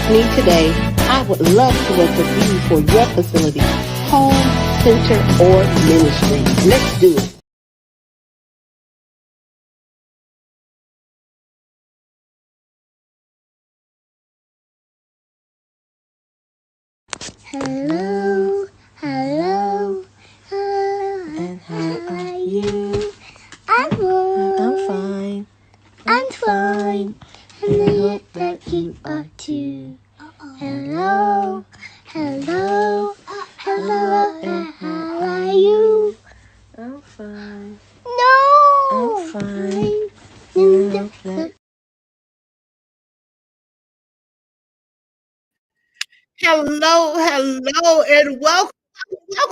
me today, I would love to work with you for your facility, home, center, or ministry. Let's do it. Hello, hello, and how are you? I'm fine. I'm fine. And I hope that you are too. Hello, hello, hello, and how are you? I'm fine. No! I'm fine. And I hope that Hello, and welcome. I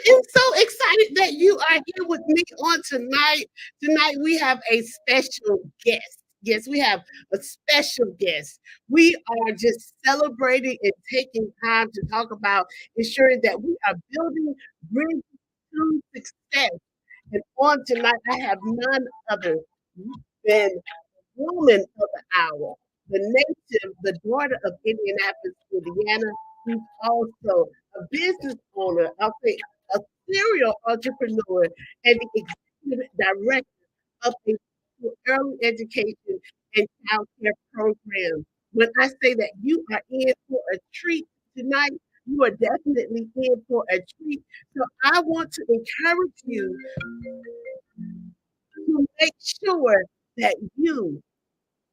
am so excited that you are here with me on tonight. Tonight we have a special guest. Yes, we have a special guest. We are just celebrating and taking time to talk about ensuring that we are building bridges to success. And on tonight, I have none other than woman of the hour, the native, the daughter of Indianapolis, Indiana, who's also a business owner, I'll say a serial entrepreneur, and the executive director of a early education and child care program. When I say that you are in for a treat tonight, you are definitely in for a treat. So I want to encourage you to make sure that you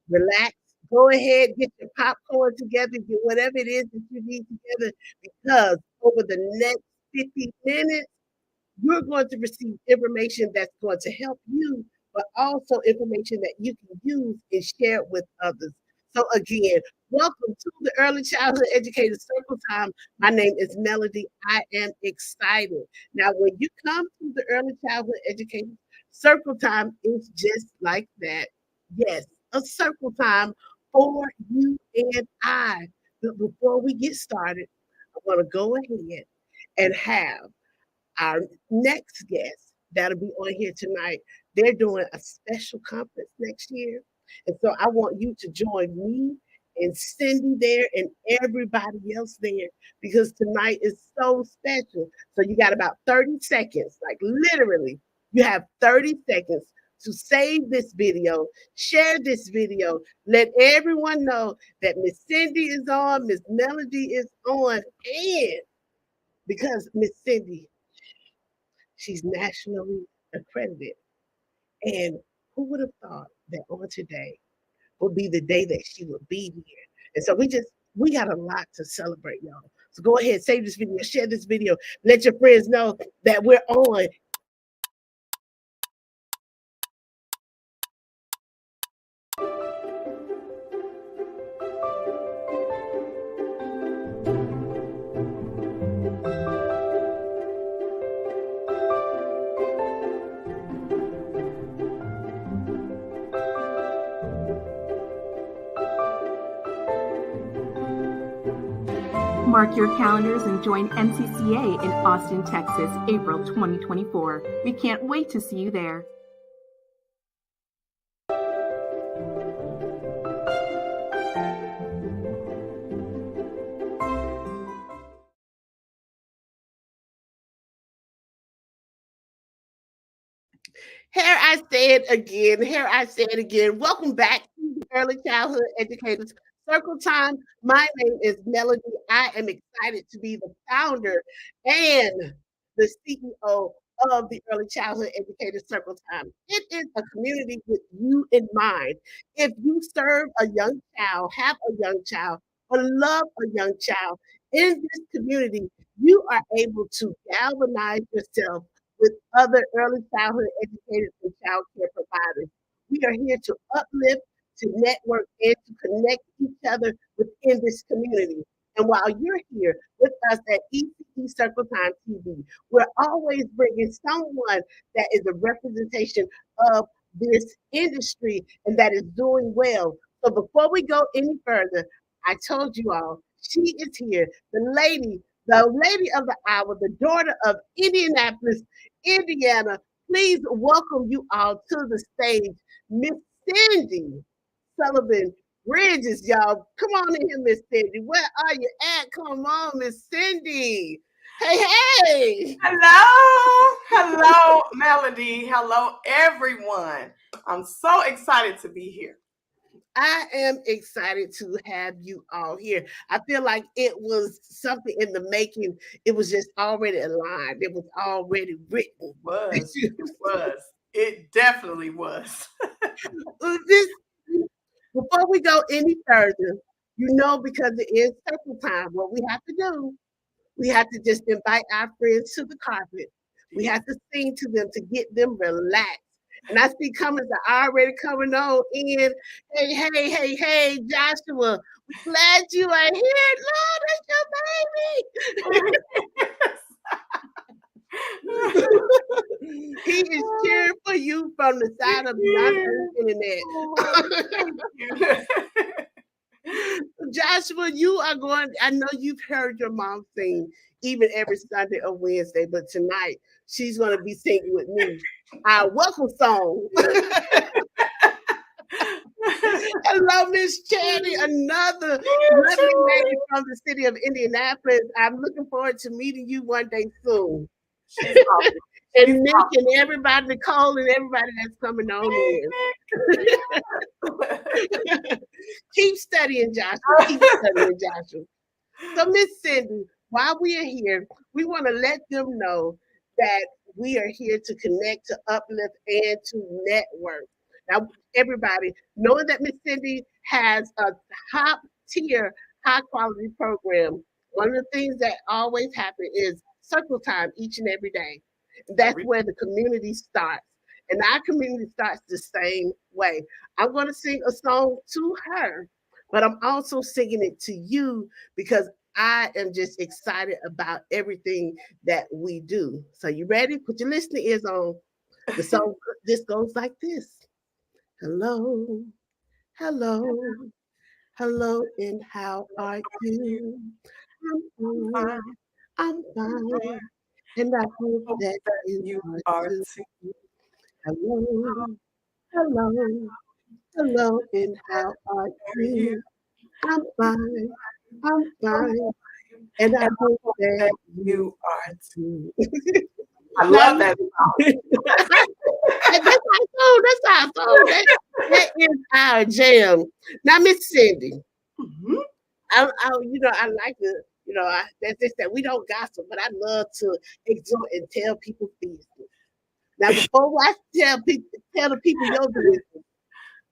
relax. Go ahead, get your popcorn together, get whatever it is that you need together, because over the next 50 minutes, you're going to receive information that's going to help you, but also information that you can use and share with others. So again, welcome to the Early Childhood Educator Circle Time. My name is Melody. I am excited. Now, when you come to the Early Childhood Educator Circle Time, it's just like that. Yes, a circle time for you and I. But before we get started, I want to go ahead and have our next guest that'll be on here tonight. They're doing a special conference next year. And so I want you to join me and Cindy there and everybody else there because tonight is so special. So you got about 30 seconds, like literally, you have 30 seconds to save this video, share this video, let everyone know that Miss Cindy is on, Miss Melody is on, and because Miss Cindy, she's nationally accredited. And who would have thought that on today would be the day that she would be here? And so we got a lot to celebrate, y'all. So go ahead, save this video, share this video, let your friends know that we're on. Mark your calendars and join MCCA in Austin, Texas, April 2024. We can't wait to see you there. Here I say it again. Welcome back to the Early Childhood Educators Circle Time. My name is Melody. I am excited to be the founder and the CEO of the Early Childhood Educators Circle Time. It is a community with you in mind. If you serve a young child, have a young child, or love a young child in this community, you are able to galvanize yourself with other early childhood educators and child care providers. We are here to uplift, to network, and to connect each other within this community. And while you're here with us at ECE Circle Time TV, we're always bringing someone that is a representation of this industry and that is doing well. So before we go any further, I told you all, she is here, the lady of the hour, the daughter of Indianapolis, Indiana. Please welcome you all to the stage, Miss Cindy Sullivan Bridges, y'all. Come on in here, Miss Cindy. Where are you at? Come on, Miss Cindy. Hey. Hello, Melody. Hello, everyone. I'm so excited to be here. I am excited to have you all here. I feel like it was something in the making. It was just already aligned. It was already written. It definitely was. Before we go any further, because it is circle time, what we have to do, we have to just invite our friends to the carpet. We have to sing to them to get them relaxed. And I see comments are already coming on in. Hey, Joshua, we're glad you are here. Lord, that's your baby. He is cheering for you from the side of the internet. Joshua, you are going. I know you've heard your mom sing even every Sunday or Wednesday, but tonight she's going to be singing with me our welcome song. Hello, Miss Charity, another lovely lady from the city of Indianapolis. I'm looking forward to meeting you one day soon. And Nick and everybody, Nicole and everybody that's coming on in. Keep studying, Joshua. Keep studying, Joshua. So, Miss Cindy, while we are here, we want to let them know that we are here to connect, to uplift, and to network. Now, everybody, knowing that Miss Cindy has a top tier, high quality program, one of the things that always happen is circle time each and every day. That's where the community starts. And our community starts the same way. I'm going to sing a song to her, but I'm also singing it to you because I am just excited about everything that we do. So you ready? Put your listening ears on. The song just goes like this. Hello, hello, hello, and how are you? I'm fine, and I hope that you are too. Hello, hello, hello, and how are you? I'm fine, and I hope that you are too. I love that song. That's our song. That is our jam. Now, Miss Cindy, I like to, that's just that we don't gossip, but I love to exhort and tell people business. Now, before I tell the people your business,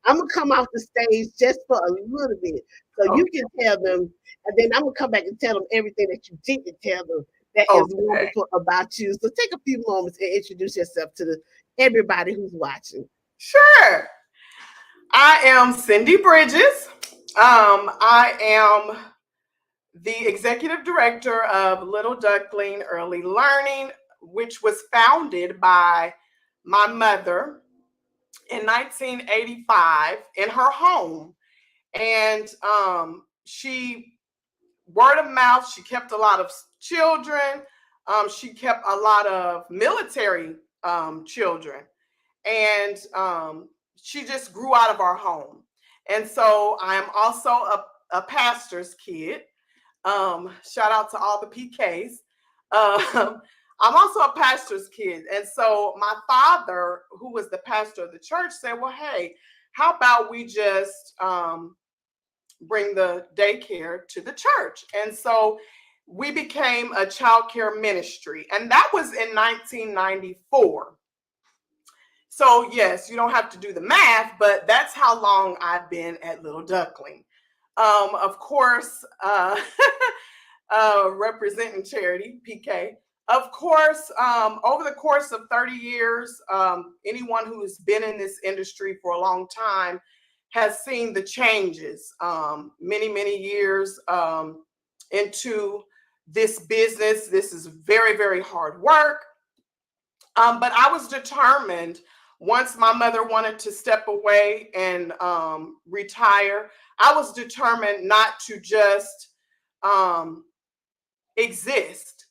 I'm gonna come off the stage just for a little bit, so you can tell them, and then I'm gonna come back and tell them everything that you didn't tell them that is wonderful about you. So take a few moments and introduce yourself to everybody who's watching. Sure. I am Cindy Bridges. I am the executive director of Little Duckling Early Learning, which was founded by my mother in 1985 in her home. And she, word of mouth, she kept a lot of children. She kept a lot of military children. And she just grew out of our home. And so I am also a pastor's kid. Shout out to all the PKs. I'm also a pastor's kid. And so my father, who was the pastor of the church, said, well, hey, how about we just bring the daycare to the church? And so we became a child care ministry. And that was in 1994. So yes, you don't have to do the math, but that's how long I've been at Little Duckling. Of course, representing charity, PK. Of course, over the course of 30 years, anyone who has been in this industry for a long time has seen the changes. Many years into this business. This is very, very hard work. But I was determined, once my mother wanted to step away and retire, I was determined not to just exist,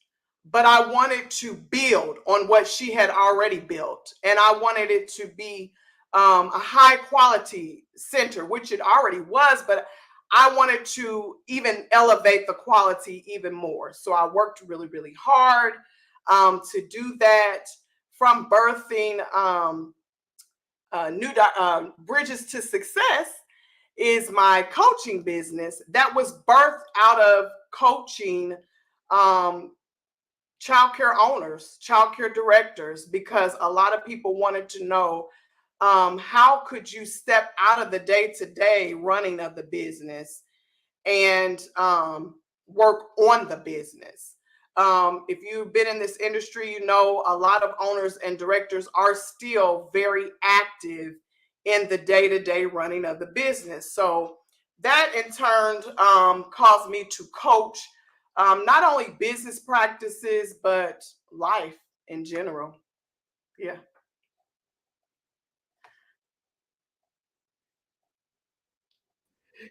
but I wanted to build on what she had already built. And I wanted it to be a high quality center, which it already was, but I wanted to even elevate the quality even more. So I worked really, really hard to do that, from birthing Bridges to Success is my coaching business that was birthed out of coaching childcare owners, childcare directors, because a lot of people wanted to know how could you step out of the day-to-day running of the business and work on the business. If you've been in this industry, you know a lot of owners and directors are still very active in the day-to-day running of the business. So that in turn caused me to coach not only business practices, but life in general. Yeah.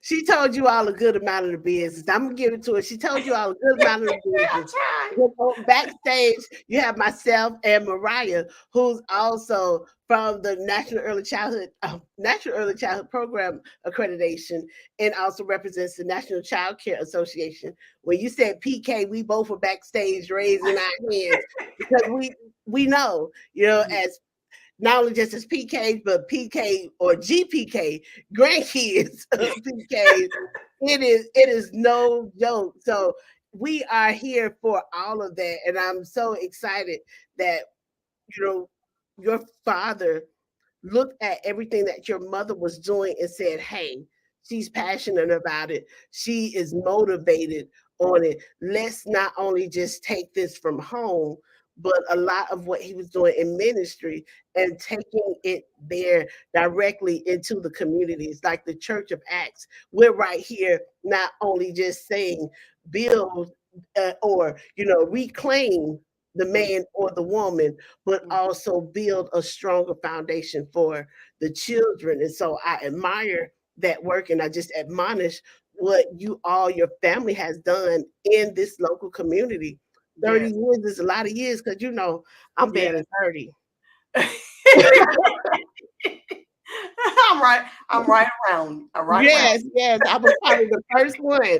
She told you all a good amount of the business. I'm gonna give it to her. She told you all a good amount of the business. Backstage, you have myself and Mariah, who's also from the National Early Childhood Program accreditation, and also represents the National Child Care Association. When you said PK, we both were backstage raising our hands because we know, as not only just as PKs, but PK or GPK, grandkids of PKs. It is no joke. So we are here for all of that. And I'm so excited that, your father looked at everything that your mother was doing and said, hey, she's passionate about it. She is motivated on it. Let's not only just take this from home, but a lot of what he was doing in ministry and taking it there directly into the communities, like the Church of Acts. We're right here, not only just saying build or, reclaim the man or the woman, but also build a stronger foundation for the children. And so I admire that work, and I just admonish what your family has done in this local community. 30 years is a lot of years, because I'm barely 30. I'm right around. Yes, I was probably the first one.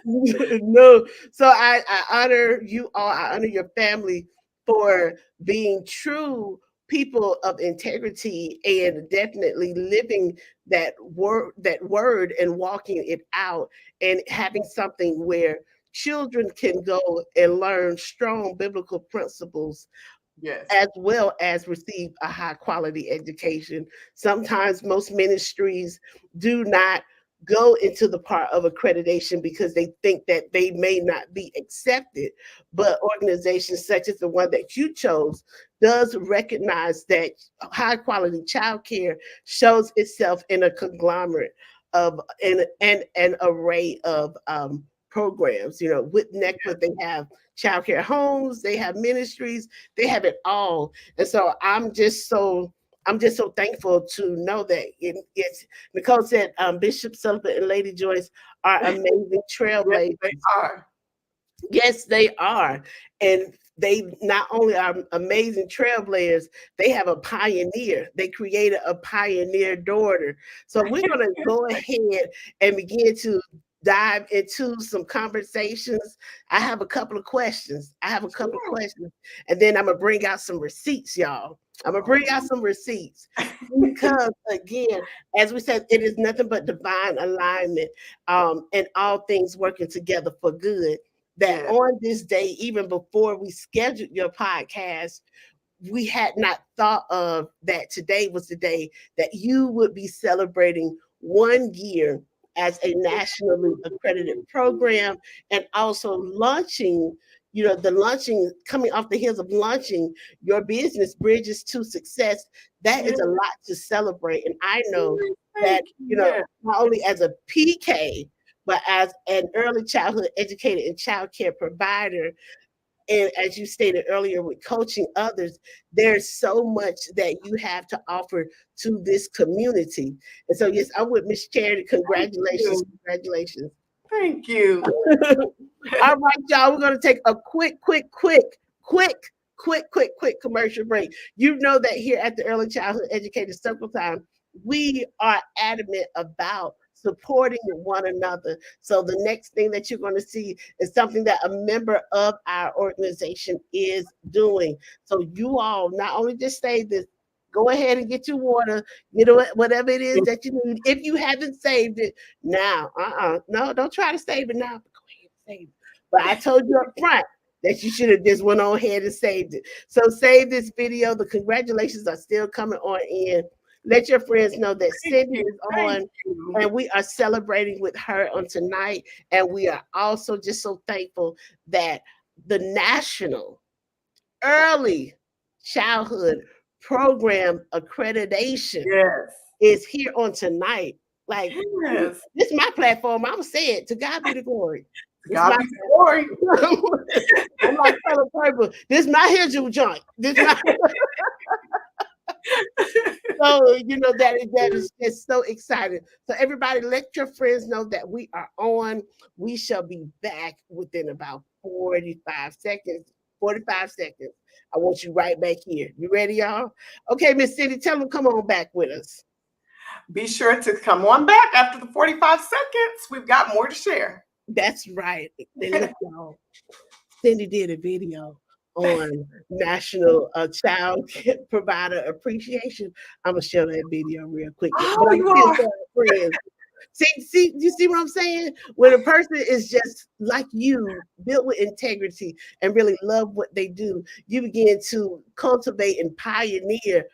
No, so I honor you all. I honor your family for being true people of integrity and definitely living that word and walking it out, and having something where children can go and learn strong biblical principles. Yes. As well as receive a high quality education. Sometimes most ministries do not go into the part of accreditation because they think that they may not be accepted. But organizations such as the one that you chose does recognize that high quality childcare shows itself in a conglomerate of an array of programs. With NECPA, they have childcare homes, they have ministries, they have it all. And so I'm just so thankful to know that it's Nicole said Bishop Sullivan and Lady Joyce are amazing trailblazers. Yes, they are. Yes, they are. And they not only are amazing trailblazers, they have a pioneer. They created a pioneer daughter. So we're going to go ahead and begin to dive into some conversations. I have a couple of questions. And then I'm going to bring out some receipts, y'all. I'm going to bring out some receipts because, again, as we said, it is nothing but divine alignment, and all things working together for good. That on this day, even before we scheduled your podcast, we had not thought of that today was the day that you would be celebrating 1 year as a nationally accredited program, and also launching, coming off the heels of launching your business, Bridges to Success. That is a lot to celebrate. And I know that, not only as a PK, but as an early childhood educator and child care provider, and as you stated earlier, with coaching others, there's so much that you have to offer to this community. And so, yes, I'm with Miss Charity. Congratulations. Congratulations. Thank you. All right, y'all, we're going to take a quick quick commercial break. You know that here at the Early Childhood Educator Circle Time, we are adamant about supporting one another. So the next thing that you're going to see is something that a member of our organization is doing. So you all not only just say this, go ahead and get your water, whatever it is that you need. If you haven't saved it now, no, don't try to save it now. But go ahead and save it. But I told you up front that you should have just went on ahead and saved it. So save this video. The congratulations are still coming on in. Let your friends know that Cindy is on, and we are celebrating with her on tonight. And we are also just so thankful that the National Early Childhood Program Accreditation is here on tonight. Like, this is my platform. I'm going to say it. To God be the glory. God be the glory. I'm like color purple. This is my Hillsview joint. This is my So, that is just so exciting. So everybody, let your friends know that we are on. We shall be back within about 45 seconds. 45 seconds. I want you right back here. You ready, y'all? Okay, Miss Cindy, tell them come on back with us. Be sure to come on back after the 45 seconds. We've got more to share. That's right. And look, y'all, Cindy did a video on National Child Provider Appreciation. I'm gonna show that video real quick. Oh, you are. Friends. See, you see what I'm saying? When a person is just like you, built with integrity and really love what they do, you begin to cultivate and pioneer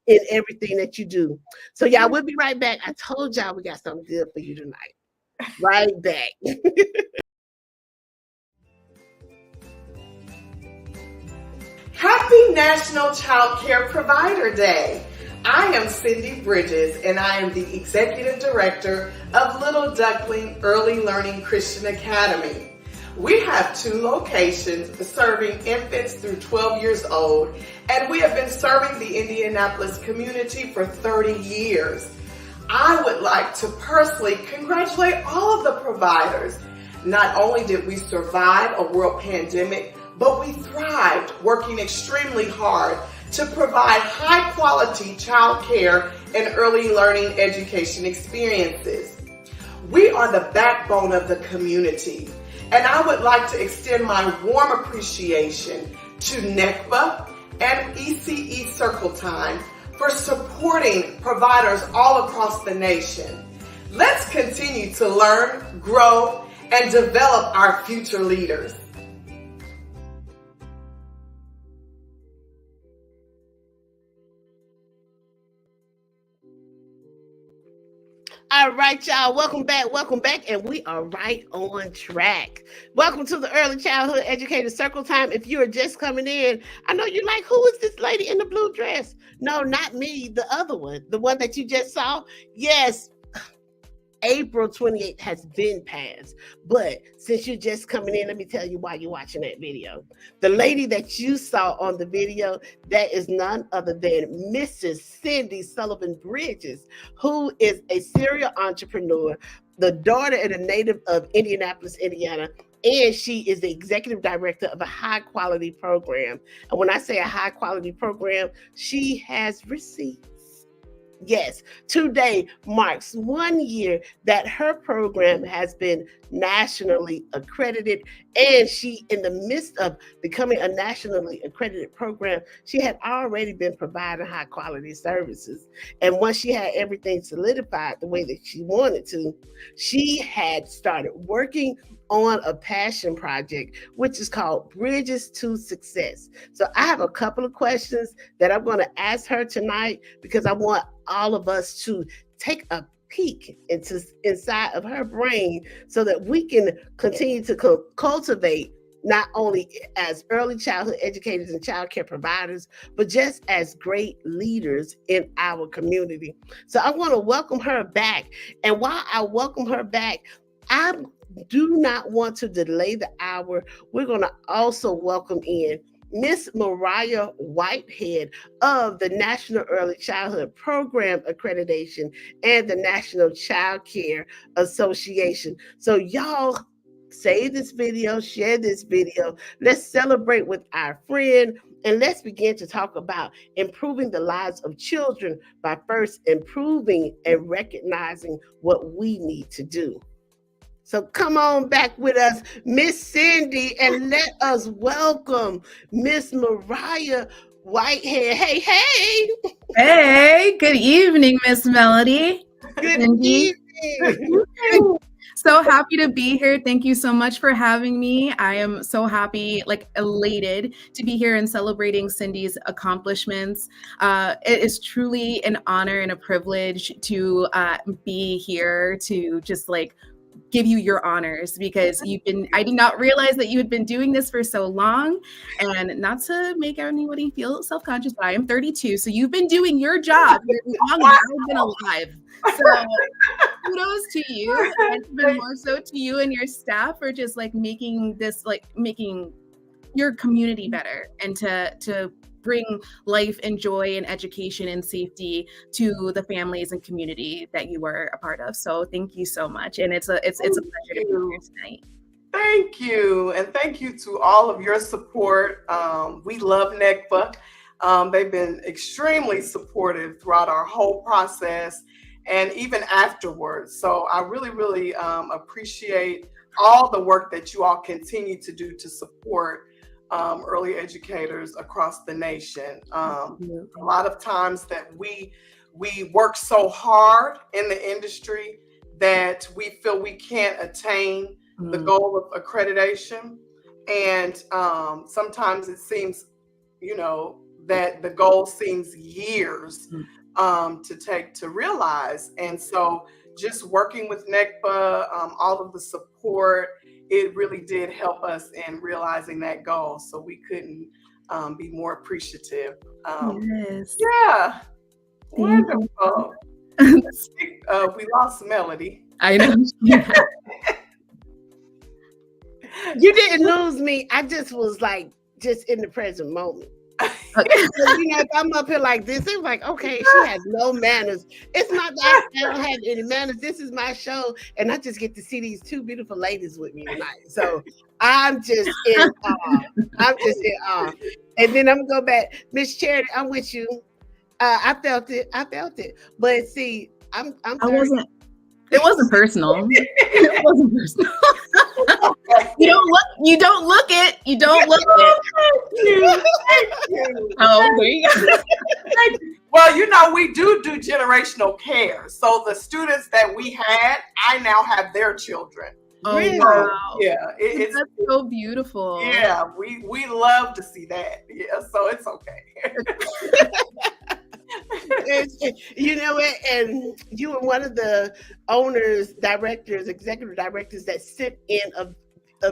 in everything that you do. So y'all, we'll be right back. I told y'all we got something good for you tonight. Right back. Happy National Child Care Provider Day. I am Cindy Bridges, and I am the Executive Director of Little Duckling Early Learning Christian Academy. We have 2 locations serving infants through 12 years old, and we have been serving the Indianapolis community for 30 years. I would like to personally congratulate all of the providers. Not only did we survive a world pandemic, but we thrived, working extremely hard to provide high quality child care and early learning education experiences. We are the backbone of the community, and I would like to extend my warm appreciation to NECBA and ECE Circle Time for supporting providers all across the nation. Let's continue to learn, grow, and develop our future leaders. All right, y'all. Welcome back. And we are right on track. Welcome to the Early Childhood Educator Circle Time. If you are just coming in, I know you're like, who is this lady in the blue dress? No, not me. The other one. The one that you just saw. Yes. April 28th has been passed. But since you're just coming in, let me tell you why you're watching that video. The lady that you saw on the video, that is none other than Mrs. Cindy Sullivan Bridges, who is a serial entrepreneur, the daughter and a native of Indianapolis, Indiana. And she is the executive director of a high quality program. And when I say a high quality program, she has receipts. Yes, today marks 1 year that her program has been nationally accredited, and she, in the midst of becoming a nationally accredited program, she had already been providing high quality services. And once she had everything solidified the way that she wanted to, she had started working on a passion project, which is called Bridges to Success. So I have a couple of questions that I'm going to ask her tonight, because I want all of us to take a peek inside of her brain so that we can continue to cultivate not only as early childhood educators and child care providers, but just as great leaders in our community. So I want to welcome her back. And while I welcome her back, I do not want to delay the hour. We're going to also welcome in Miss Mariah Whitehead of the National Early Childhood Program Accreditation and the National Child Care Association. So y'all save this video, share this video. Let's celebrate with our friend And let's begin to talk about improving the lives of children by first improving and recognizing what we need to do. So come on back with us, Miss Cindy, and let us welcome Miss Mariah Whitehead. Hey, hey. Hey, good evening, Miss Melody. Good Cindy. evening. So happy to be here. Thank you so much for having me. I am so happy, elated to be here and celebrating Cindy's accomplishments. It is truly an honor and a privilege to be here to just give you your honors, because I did not realize that you had been doing this for so long. And not to make anybody feel self-conscious, but I am 32. So you've been doing your job long as I've been alive. So kudos to you, and even more so to you and your staff for just making your community better, and to bring life and joy and education and safety to the families and community that you were a part of. So thank you so much. And it's a pleasure to be here tonight. Thank you. And thank you to all of your support. We love NECPA. They've been extremely supportive throughout our whole process and even afterwards. So I really, really appreciate all the work that you all continue to do to support early educators across the nation. A lot of times that we work so hard in the industry that we feel we can't attain the goal of accreditation. And sometimes it seems, that the goal seems years to take to realize. And so just working with NECPA, all of the support, it really did help us in realizing that goal. So we couldn't be more appreciative. Yes. Yeah. Wonderful. We lost Melody. I know. You didn't lose me. I just was just in the present moment. If I'm up here like this, it's like, okay, she has no manners. It's not that I don't have any manners. This is my show, and I just get to see these two beautiful ladies with me tonight. So I'm just in awe. And then I'm gonna go back, Miss Charity. I'm with you. I felt it. But see, I'm. It wasn't personal. It wasn't personal. You don't look it. Oh, there you go. Well, we do generational care. So the students that we had, I now have their children. Oh, really? Wow. Yeah. That's so beautiful. Yeah, we love to see that. Yeah, so it's okay. You know what? And you were one of the executive directors that sent in a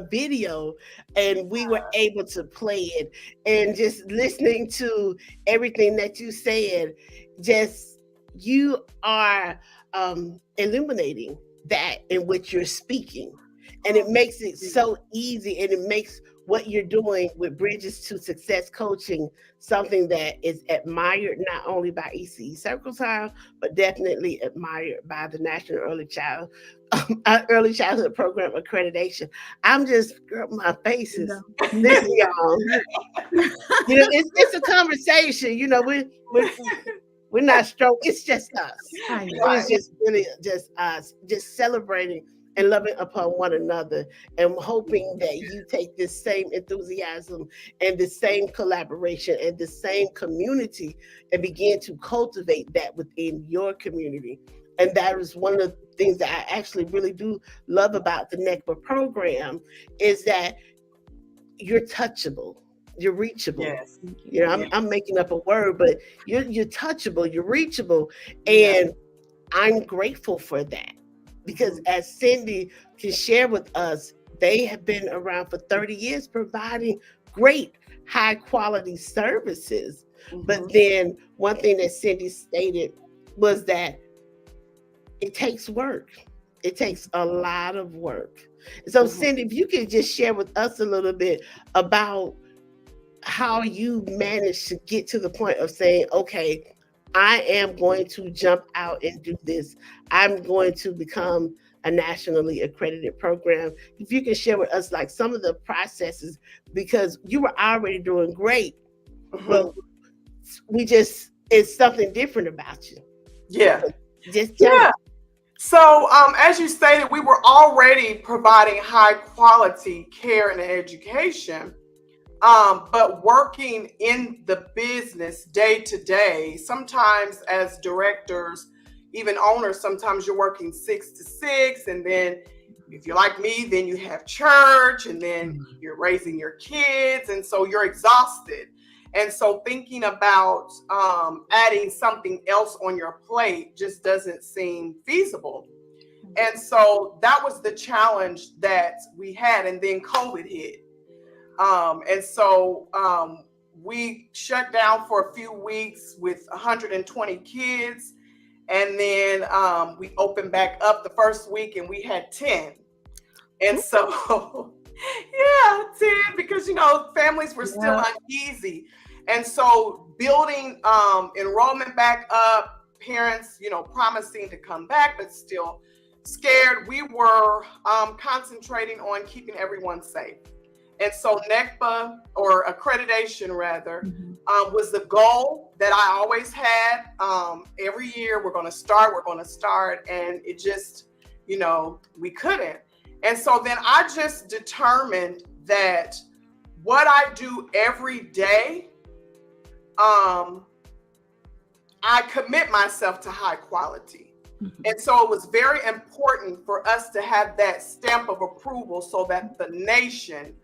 video, and we were able to play it. And just listening to everything that you said, you are illuminating that in which you're speaking. And it makes it so easy, and it makes what you're doing with Bridges to Success coaching something that is admired not only by ECE Circle Time, but definitely admired by the National Early Childhood Program accreditation. I'm just, my face is, listen, y'all. It's a conversation. We're not strong. It's just us. It's just really just us, just celebrating and loving upon one another, and hoping that you take this same enthusiasm and the same collaboration and the same community and begin to cultivate that within your community. And that is one of the things that I actually really do love about the NECPA program, is that you're touchable. You're reachable. Yes. I'm making up a word, but you're touchable, you're reachable. And I'm grateful for that. Because as Cindy can share with us, they have been around for 30 years providing great high quality services. But then one thing that Cindy stated was that it takes work. It takes a lot of work. So Cindy, if you could just share with us a little bit about how you managed to get to the point of saying, okay, I am going to jump out and do this. I'm going to become a nationally accredited program. If you can share with us some of the processes, because you were already doing great, but it's something different about you. Yeah. Just tell us. So, as you stated, we were already providing high quality care and education, but working in the business day to day, sometimes as directors, even owners, sometimes you're working 6 to 6. And then if you're like me, then you have church and then you're raising your kids. And so you're exhausted. And so thinking about adding something else on your plate just doesn't seem feasible. And so that was the challenge that we had. And then COVID hit. And so we shut down for a few weeks with 120 kids. And then we opened back up the first week and we had 10. And so, 10, because, families were still uneasy. And so building enrollment back up, parents, promising to come back, but still scared. We were concentrating on keeping everyone safe. And so NECPA, or accreditation rather, was the goal that I always had. Every year we're going to start. And it just, we couldn't. And so then I just determined that what I do every day, I commit myself to high quality. And so it was very important for us to have that stamp of approval so that the nation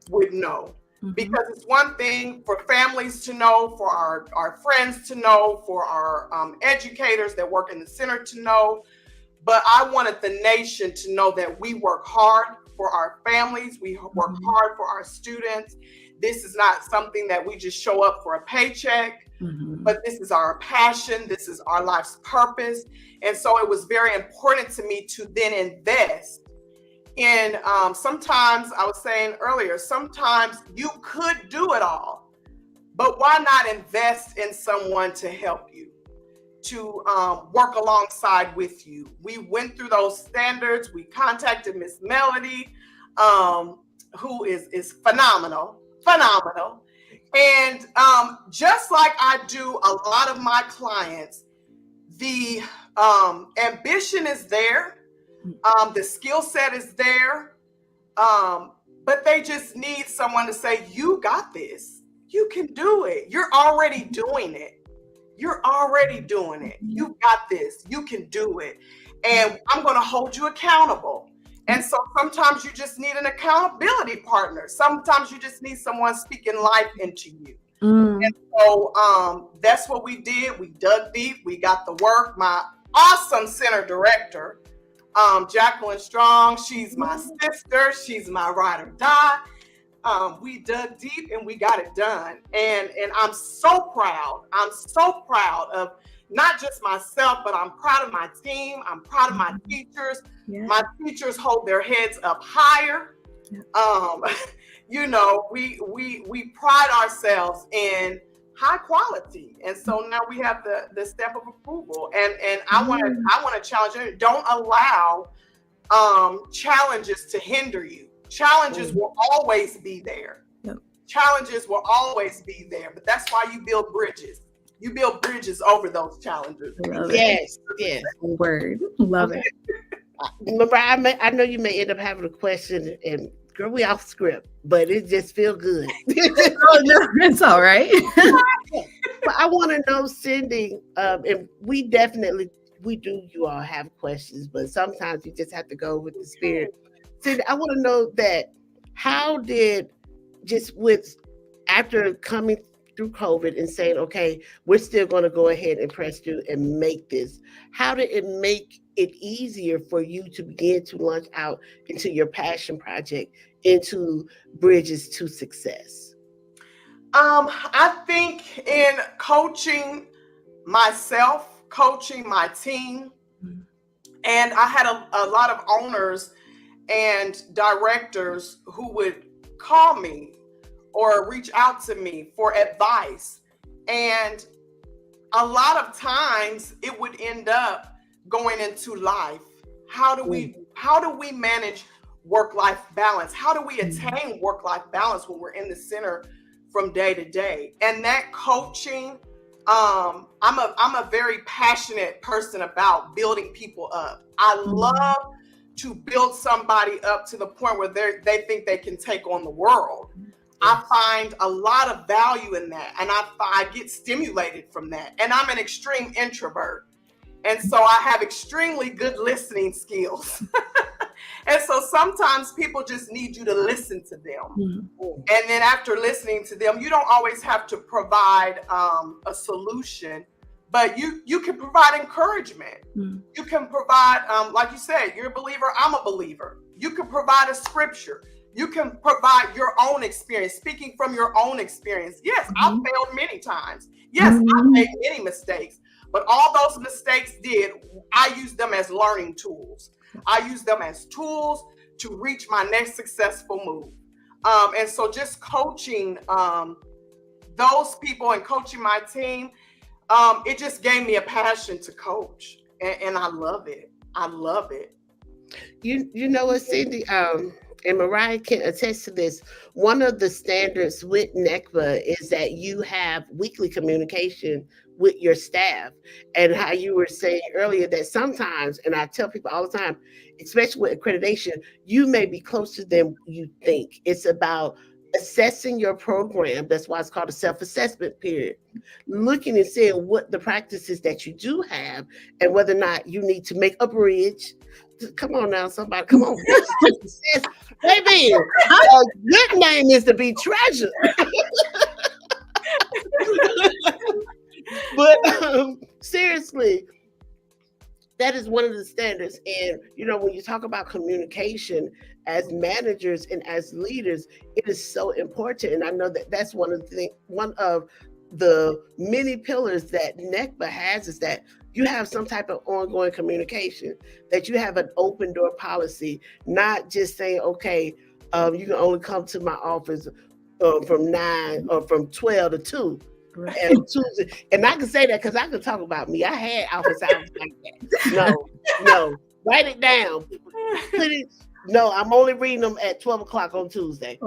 would know. Because it's one thing for families to know, for our friends to know, for our educators that work in the center to know. But I wanted the nation to know that we work hard for our families. We work hard for our students. This is not something that we just show up for a paycheck, but this is our passion. This is our life's purpose. And so it was very important to me to then invest in, sometimes I was saying earlier, sometimes you could do it all, but why not invest in someone to help you, to work alongside with you? We went through those standards. We contacted Miss Melody, who is phenomenal. And just like I do a lot of my clients, the ambition is there, the skill set is there, but they just need someone to say, you got this, you can do it, you're already doing it. You got this. You can do it. And I'm going to hold you accountable. And so sometimes you just need an accountability partner. Sometimes you just need someone speaking life into you. And so that's what we did. We dug deep. We got the work. My awesome center director, Jacqueline Strong, she's my sister. She's my ride or die. We dug deep and we got it done. And I'm so proud. I'm so proud of not just myself, but I'm proud of my team. I'm proud of my teachers. My teachers hold their heads up higher. We pride ourselves in high quality. And so now we have the step of approval. And I want to challenge you. Don't allow challenges to hinder you. Challenges will always be there. Challenges will always be there, but that's why you build bridges. You build bridges over those challenges. Yes. Word. Love it. Remember, I know you may end up having a question, and girl, we off script, but it just feels good. Oh, no, it's all right. But I want to know, Cindy, and we do, you all have questions, but sometimes you just have to go with the spirit. Cindy, I want to know that how did, after coming through COVID and saying, okay, we're still going to go ahead and press through and make this, how did it make it easier for you to begin to launch out into your passion project, into Bridges to Success? I think in coaching myself, coaching my team, and I had a lot of owners and directors who would call me or reach out to me for advice. And a lot of times it would end up going into life. How do we manage work-life balance? How do we attain work-life balance when we're in the center from day to day. And that coaching, I'm a very passionate person about building people up. I love to build somebody up to the point where they think they can take on the world. I find a lot of value in that, and I get stimulated from that. And I'm an extreme introvert, and so I have extremely good listening skills. And so sometimes people just need you to listen to them. And then after listening to them, you don't always have to provide a solution, but you can provide encouragement. You can provide, like you said, you're a believer, I'm a believer. You can provide a scripture. You can provide your own experience, speaking from your own experience. Yes, I've failed many times. Yes, I've made many mistakes, but all those mistakes I use them as learning tools. I use them as tools to reach my next successful move. And so just coaching those people and coaching my team, it just gave me a passion to coach. And I love it. I love it. You know what, Cindy? And Mariah can attest to this. One of the standards with NECBA is that you have weekly communication with your staff, and how you were saying earlier that sometimes, and I tell people all the time, especially with accreditation, you may be closer than you think. It's about assessing your program. That's why it's called a self-assessment period. Looking and seeing what the practices that you do have and whether or not you need to make a bridge. Come on now, somebody, come on. Baby, a good name is to be treasured. But seriously, that is one of the standards. And when you talk about communication as managers and as leaders, it is so important. And I know that that's one of the many pillars that NECBA has, is that you have some type of ongoing communication, that you have an open door policy, not just saying, okay, you can only come to my office from 9 or from 12 to 2. Right. And Tuesday. And I can say that because I can talk about me. I had office hours like that. No, write it down. No, I'm only reading them at 12 o'clock on Tuesday.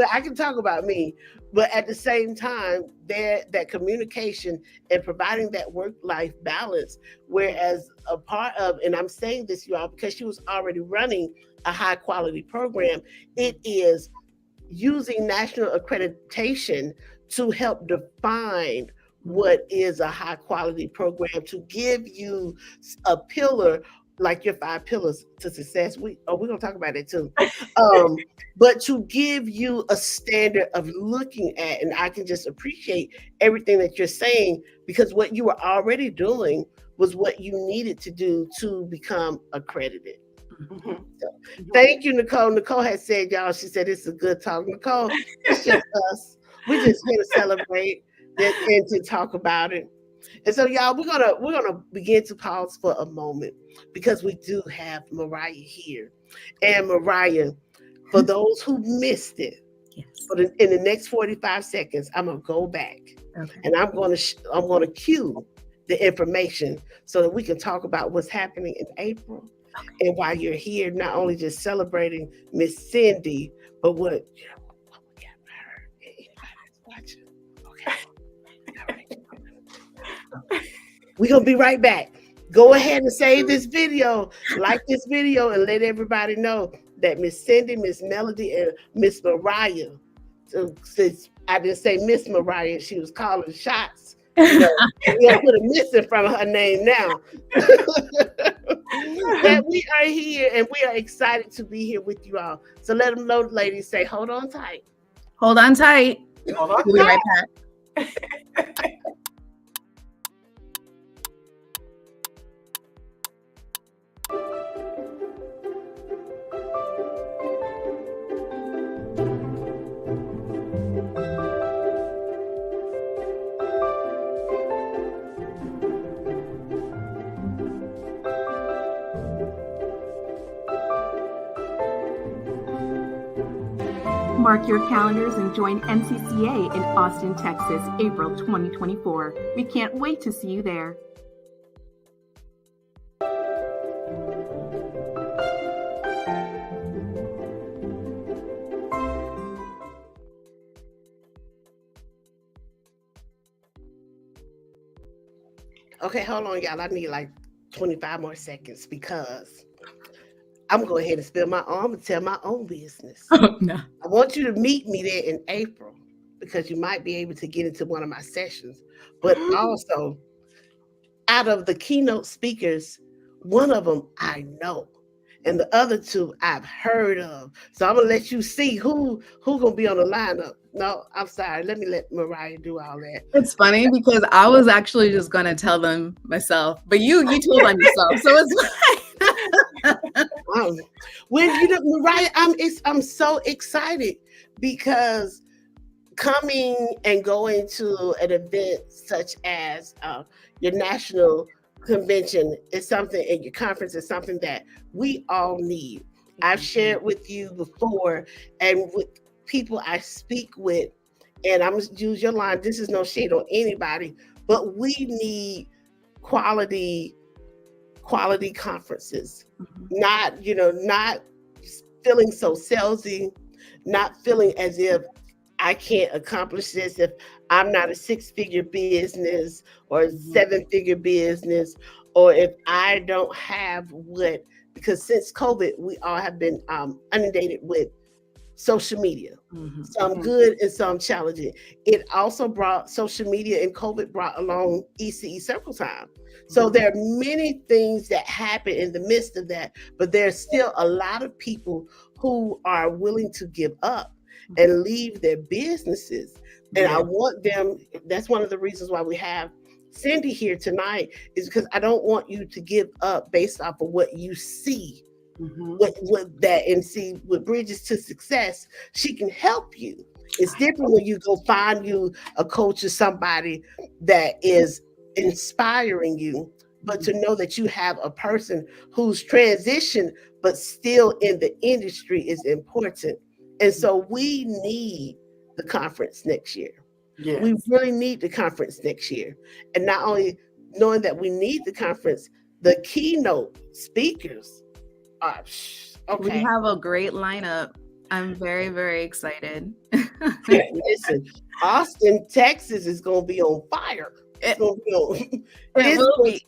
I can talk about me, but at the same time, that communication and providing that work-life balance, whereas a part of, and I'm saying this, y'all, because she was already running a high-quality program, it is using national accreditation to help define what is a high-quality program, to give you a pillar, like your 5 pillars to success. We're gonna talk about it too. But to give you a standard of looking at, and I can just appreciate everything that you're saying, because what you were already doing was what you needed to do to become accredited. So, thank you, Nicole. Nicole has said, y'all, she said it's a good talk. Nicole, it's just us. We're just here to celebrate and to talk about it. And so, y'all, we're gonna begin to pause for a moment, because we do have Mariah here. And Mariah, for those who missed it, in the next 45 seconds, I'm gonna go back, and I'm gonna cue the information so that we can talk about what's happening in April, and why you're here, not only just celebrating Miss Cindy, but what we got for her. Anybody that's watching, okay. All right. We're gonna be right back. Go ahead and save this video, like this video, and let everybody know that Miss Cindy, Miss Melody, and Miss Mariah. So since I didn't say Miss Mariah, she was calling shots. We're gonna put a miss in front of her name now. That we are here, and we are excited to be here with you all. So let them know, ladies, say, hold on tight. Hold on tight. Hold on we'll be right back. Mark your calendars and join NCCA in Austin, Texas, April 2024. We can't wait to see you there. Okay, hold on, y'all. I need like 25 more seconds because I'm going to go ahead and spill my arm and tell my own business. Oh, no. I want you to meet me there in April because you might be able to get into one of my sessions. But also, out of the keynote speakers, one of them I know, and the other two I've heard of. So I'm gonna let you see who gonna be on the lineup. No, I'm sorry. Let me let Mariah do all that. It's funny because I was actually just gonna tell them myself, but you told them yourself, so it's fine. Well, Mariah, I'm so excited because coming and going to an event such as your national convention is something, and your conference is something that we all need. I've shared with you before, and with people I speak with, and I'm gonna use your line. This is no shade on anybody, but we need quality conferences. Not not feeling so salesy, not feeling as if I can't accomplish this if I'm not a 6-figure business or a 7-figure business, or if I don't have what, because since COVID, we all have been inundated with social media, some good and some challenging. It also brought social media, and COVID brought along ECE circle time. So there are many things that happen in the midst of that, but there's still a lot of people who are willing to give up and leave their businesses. And I want them, that's one of the reasons why we have Cindy here tonight, is because I don't want you to give up based off of what you see. With that, and see, with Bridges to Success, she can help you. It's different when you go find you a coach or somebody that is inspiring you, but to know that you have a person who's transitioned but still in the industry is important. And so we need the conference next year. Yes. We really need the conference next year. And not only knowing that we need the conference, the keynote speakers are okay. We have a great lineup. I'm very, very excited. Listen, Austin, Texas is going to be on fire. It's going to be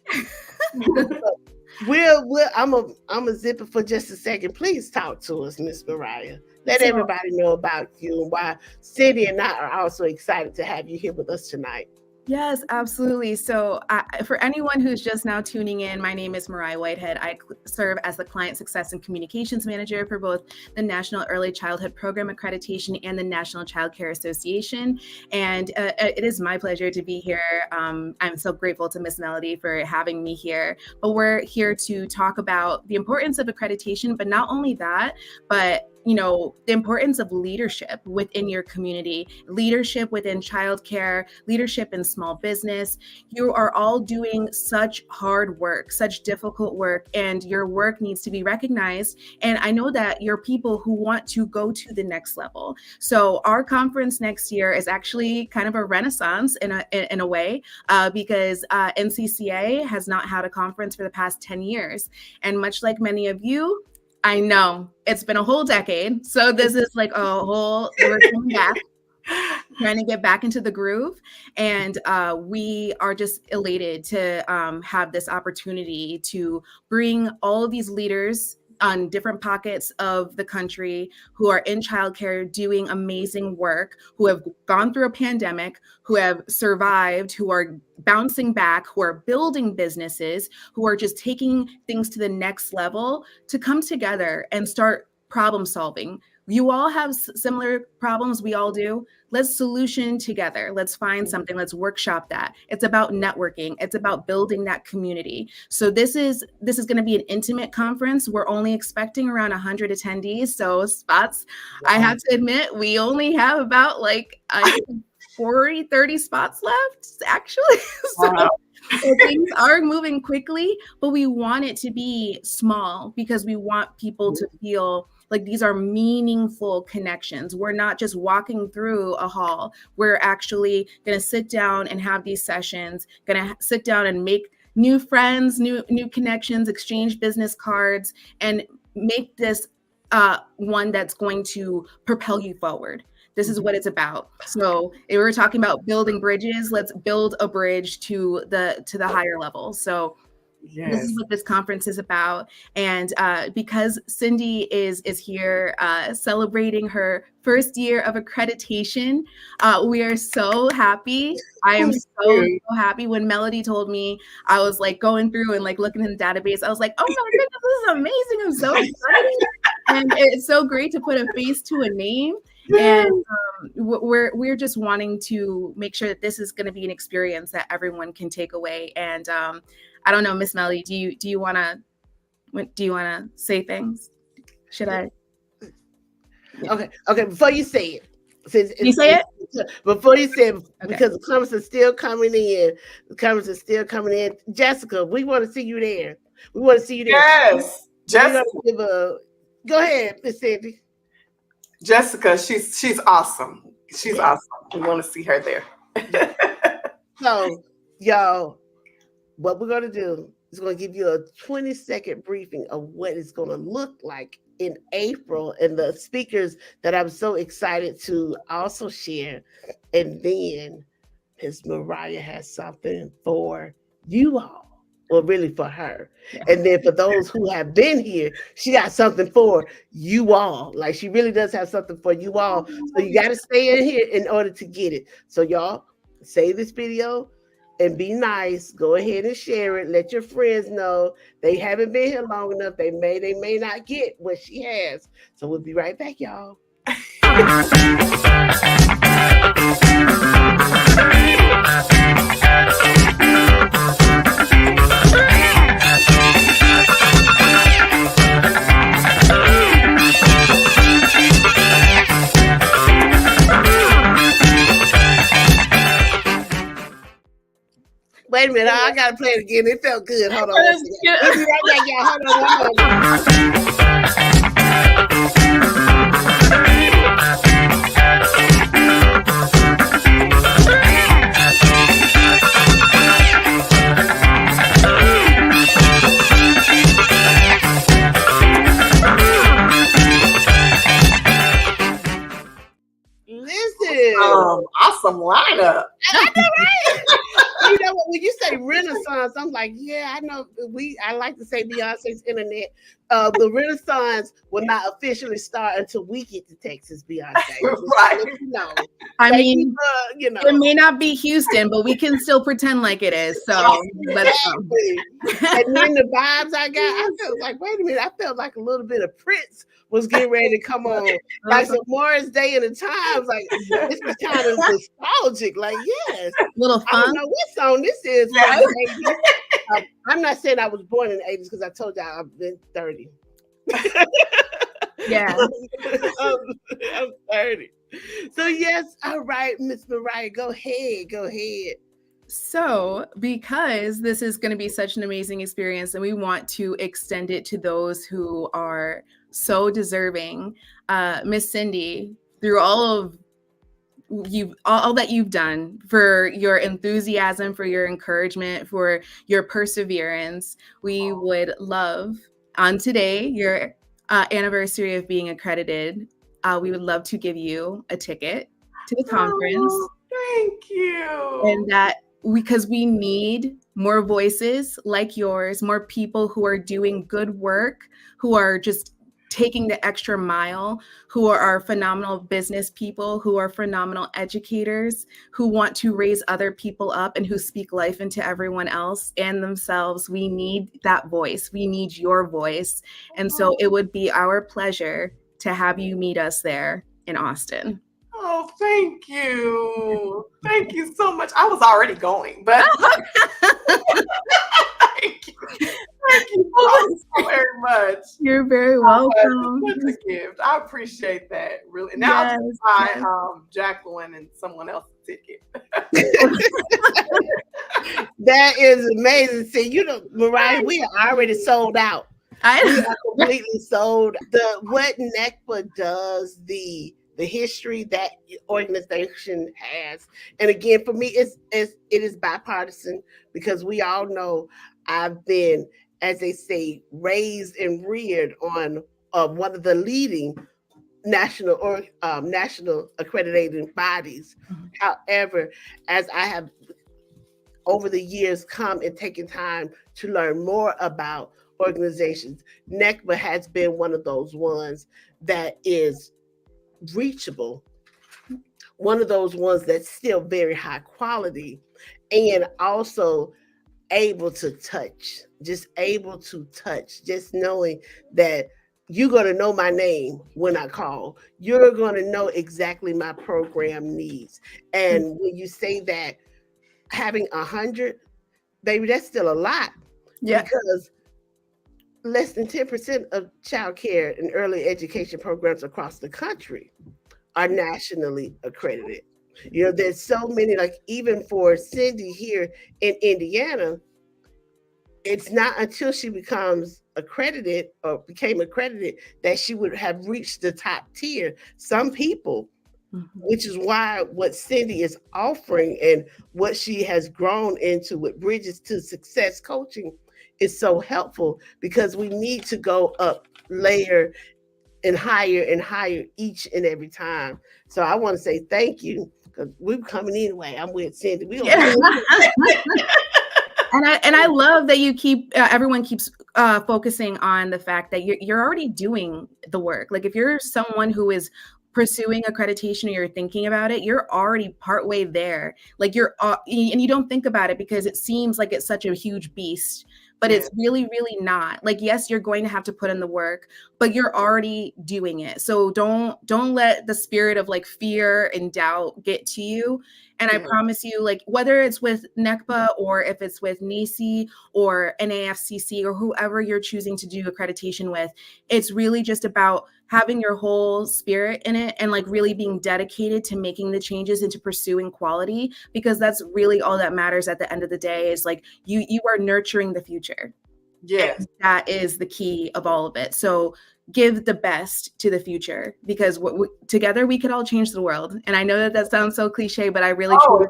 I'm gonna zip it for just a second. Please talk to us, Miss Mariah. Let everybody know about you and why Cindy and I are also excited to have you here with us tonight. Yes, absolutely. So for anyone who's just now tuning in, my name is Mariah Whitehead. I serve as the Client Success and Communications Manager for both the National Early Childhood Program Accreditation and the National Child Care Association. And it is my pleasure to be here. I'm so grateful to Miss Melody for having me here. But we're here to talk about the importance of accreditation, but not only that, but the importance of leadership within your community, leadership within childcare, leadership in small business. You are all doing such hard work, such difficult work, and your work needs to be recognized. And I know that you're people who want to go to the next level. So our conference next year is actually kind of a renaissance in a way, because NCCA has not had a conference for the past 10 years. And much like many of you, I know it's been a whole decade. So this is like we're coming back, trying to get back into the groove. And we are just elated to have this opportunity to bring all of these leaders on different pockets of the country who are in childcare doing amazing work, who have gone through a pandemic, who have survived, who are bouncing back, who are building businesses, who are just taking things to the next level, to come together and start problem solving. You all have similar problems. We all do. Let's solution together. Let's find something. Let's workshop that. It's about networking. It's about building that community. So this is going to be an intimate conference. We're only expecting around 100 attendees. So spots, wow. I have to admit, we only have about 30 spots left, actually. So things are moving quickly, but we want it to be small because we want people to feel like these are meaningful connections. We're not just walking through a hall. We're actually going to sit down and have these sessions, going to sit down and make new friends, new connections, exchange business cards, and make this one that's going to propel you forward. This is what it's about. So if we're talking about building bridges, let's build a bridge to the higher level. So this is what this conference is about. And because Cindy is here celebrating her first year of accreditation, we are so happy. I am so happy. When Melody told me, I was like going through and like looking in the database. I was like, oh my goodness, this is amazing. I'm so excited. And it's so great to put a face to a name. And we're just wanting to make sure that this is going to be an experience that everyone can take away. And I don't know, Miss Melody, do you want to say things? Should I? Okay. Before you say it, you say it. Before you say it, because the comments are still coming in. Jessica, we want to see you there. Yes, Jessica. Go ahead, Miss Sandy. Jessica, she's awesome. She's awesome. We want to see her there. So, y'all, what we're going to do is going to give you a 20-second briefing of what it's going to look like in April and the speakers that I'm so excited to also share. And then Ms. Mariah has something for you all. Well, really for her. Yeah. And then for those who have been here, she got something for you all. Like she really does have something for you all. So you got to stay in here in order to get it. So y'all save this video and be nice. Go ahead and share it. Let your friends know they haven't been here long enough. They may not get what she has. So we'll be right back, y'all. Wait a minute, I gotta play it again. It felt good. Hold on. We'll be right back, y'all. Hold on. Listen. Awesome lineup. I know, right? You know what? When you say Renaissance, I'm like, yeah, I know. I like to say Beyonce's internet. The Renaissance will not officially start until we get to Texas, Beyonce. Right. I mean, it may not be Houston, but we can still pretend like it is. So let's go. And then the vibes I got, I felt like, wait a minute, I felt like a little bit of Prince was getting ready to come on. Like some Morris Day in the Times. Like this is kind of nostalgic. Like, yes. Little fun. I don't know what song this is. I'm not saying I was born in the 80s because I told y'all I've been 30. Yeah. I'm 30. So yes, all right, Miss Mariah, go ahead. So because this is going to be such an amazing experience and we want to extend it to those who are so deserving, Miss Cindy, through all that you've done, for your enthusiasm, for your encouragement, for your perseverance, we would love, on today, your anniversary of being accredited, we would love to give you a ticket to the conference. Oh, thank you. And that because we need more voices like yours, more people who are doing good work, who are just taking the extra mile, who are phenomenal business people, who are phenomenal educators, who want to raise other people up and who speak life into everyone else and themselves. We need that voice. We need your voice. And so it would be our pleasure to have you meet us there in Austin. Oh, thank you. Thank you so much. I was already going, but thank you. Thank you so very much. You're very welcome. It's a gift. I appreciate that, really. Now I'll just buy Jacqueline and someone else's ticket. That is amazing. See, Mariah, we are already sold out. We are completely sold. What NECPA does, the history that organization has. And again, for me, it is bipartisan because we all know I've been, as they say, raised and reared on one of the leading national accrediting bodies. However, as I have over the years come and taken time to learn more about organizations, NECBA has been one of those ones that is reachable, one of those ones that's still very high quality, and also able to touch, just knowing that you're going to know my name when I call. You're going to know exactly my program needs. And when you say that, having 100, baby, that's still a lot. Yeah. Because less than 10% of child care and early education programs across the country are nationally accredited. You know, there's so many, like even for Cindy here in Indiana, it's not until she becomes accredited or became accredited that she would have reached the top tier. Some people, which is why what Cindy is offering and what she has grown into with Bridges to Success coaching is so helpful, because we need to go up layer and higher each and every time. So I want to say thank you, because we're coming anyway. I'm with Cindy. And I love that you keep everyone keeps focusing on the fact that you're already doing the work. Like if you're someone who is pursuing accreditation or you're thinking about it, you're already partway there. Like and you don't think about it because it seems like it's such a huge beast, but it's really, really not. Like, yes, you're going to have to put in the work, but you're already doing it. So don't let the spirit of like fear and doubt get to you. And I promise you, like, whether it's with NECBA or if it's with NACI or NAFCC or whoever you're choosing to do accreditation with, it's really just about having your whole spirit in it and like really being dedicated to making the changes and to pursuing quality, because that's really all that matters at the end of the day. Is like you are nurturing the future. Yes. And that is the key of all of it. So give the best to the future, because together we could all change the world. And I know that sounds so cliche, but I really truly.